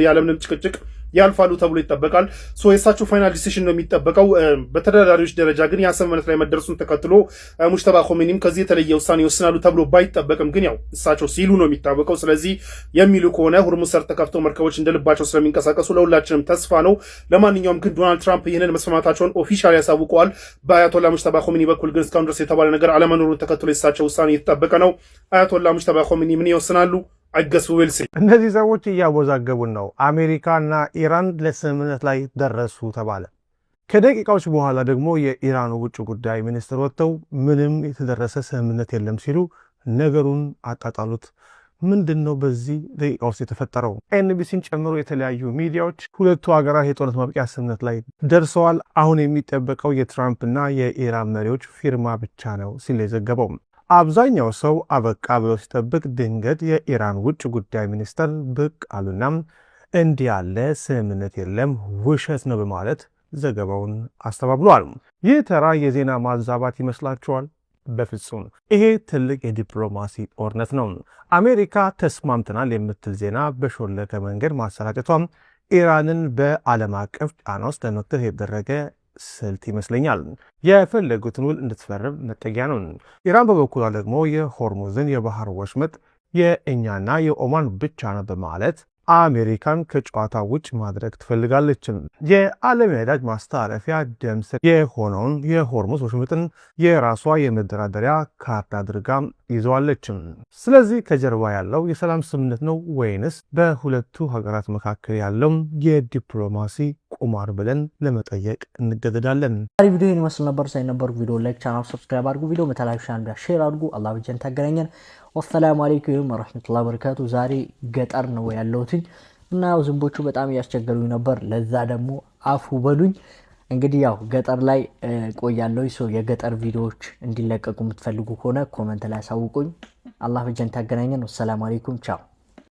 ያለምንም ጭቅጭቅ ያልፋሉ ተብሎ ይጠበቃል። የእሳቸው ፋይናል ዲሲሽን ነው የሚጠበቀው። በተደራዳሪዎች ደረጃ ግን ያ ስምምነት ላይ መደረሱን ተከትሎ ሙጅተባ ኾሜኒም ከዚህ የተለየ ውሳኔ ይወስናሉ ተብሎ ባይጠበቅም ግን ያው እሳቸው ሲሉ ነው የሚታወቀው። ስለዚህ የሚሉ ከሆነ ሆርሙዝ ሰርጥ ተከፍተው መርከቦች እንደልባቸው ስለሚንቀሳቀሱ ለሁላችንም ተስፋ ነው። ለማንኛውም ግን ዶናልድ ትራምፕ ይህንን መስማማታቸውን ኦፊሻል ያሳውቀዋል። በአያቶላ ሙጅተባ ኾሜኒ በኩል ግን እስካሁን ድረስ የተባለ ነገር አለመኖሩን ተከትሎ የእሳቸው ውሳኔ የተጠበቀ ነው። አያቶላ ሙጅተባ ኾሜኒ ምን ይወስናሉ? እነዚህ ሰዎች እያወዛገቡን ነው። አሜሪካና ኢራን ለስምምነት ላይ ደረሱ ተባለ። ከደቂቃዎች በኋላ ደግሞ የኢራኑ ውጭ ጉዳይ ሚኒስትር ወጥተው ምንም የተደረሰ ስምምነት የለም ሲሉ ነገሩን አጣጣሉት። ምንድነው በዚህ ደቂቃ ውስጥ የተፈጠረው? ኤንቢሲን ጨምሮ የተለያዩ ሚዲያዎች ሁለቱ ሀገራት የጦርነት ማብቂያ ስምምነት ላይ ደርሰዋል፣ አሁን የሚጠበቀው የትራምፕና የኢራን መሪዎች ፊርማ ብቻ ነው ሲል የዘገበው። አብዛኛው ሰው አበቃ ብሎ ሲጠብቅ ድንገት የኢራን ውጭ ጉዳይ ሚኒስትር ብቅ አሉና እንዲህ ያለ ስምምነት የለም፣ ውሸት ነው በማለት ዘገባውን አስተባብሏል። ይህ ተራ የዜና ማዛባት ይመስላችኋል? በፍጹም ይሄ ትልቅ የዲፕሎማሲ ጦርነት ነው። አሜሪካ ተስማምተናል የምትል ዜና በሾለከ መንገድ ማሰራጨቷም ኢራንን በዓለም አቀፍ ጫና ውስጥ ለመክተት የተደረገ ስልት ይመስለኛል። የፈለጉትን ውል እንድትፈርም መጠጊያ ነው። ኢራን በበኩሏ ደግሞ የሆርሙዝን የባህር ወሽመጥ የእኛና የኦማን ብቻ ነው በማለት አሜሪካን ከጨዋታ ውጭ ማድረግ ትፈልጋለች። የዓለም የነዳጅ ማስተላለፊያ ደም ስር የሆነውን የሆርሙዝ ወሽመጥን የራሷ የመደራደሪያ ካርድ አድርጋ ይዘዋለች። ስለዚህ ከጀርባ ያለው የሰላም ስምምነት ነው ወይንስ በሁለቱ ሀገራት መካከል ያለው የዲፕሎማሲ ቁማር ብለን ለመጠየቅ እንገደዳለን። ቪዲዮ ይመስል ነበር። ሳይነበሩ ቪዲዮ ላይክ፣ ቻናል ሰብስክራይብ አድርጉ። ቪዲዮ መተላለፊያ ሻንዳ ሼር አድርጉ። አላህ ብቻን ታገናኘን። ወሰላሙ አለይኩም ወራህመቱላሂ ወበረካቱ። ዛሬ ገጠር ነው ያለሁት እና ዝንቦቹ በጣም እያስቸገሩኝ ነበር። ለዛ ደግሞ አፉ በሉኝ። እንግዲህ ያው ገጠር ላይ ቆያለሁ። ሰው የገጠር ቪዲዮዎች እንዲለቀቁ የምትፈልጉ ከሆነ ኮሜንት ላይ አሳውቁኝ። አላህ ብቻን ታገናኘን። ወሰላሙ አለይኩም ቻው።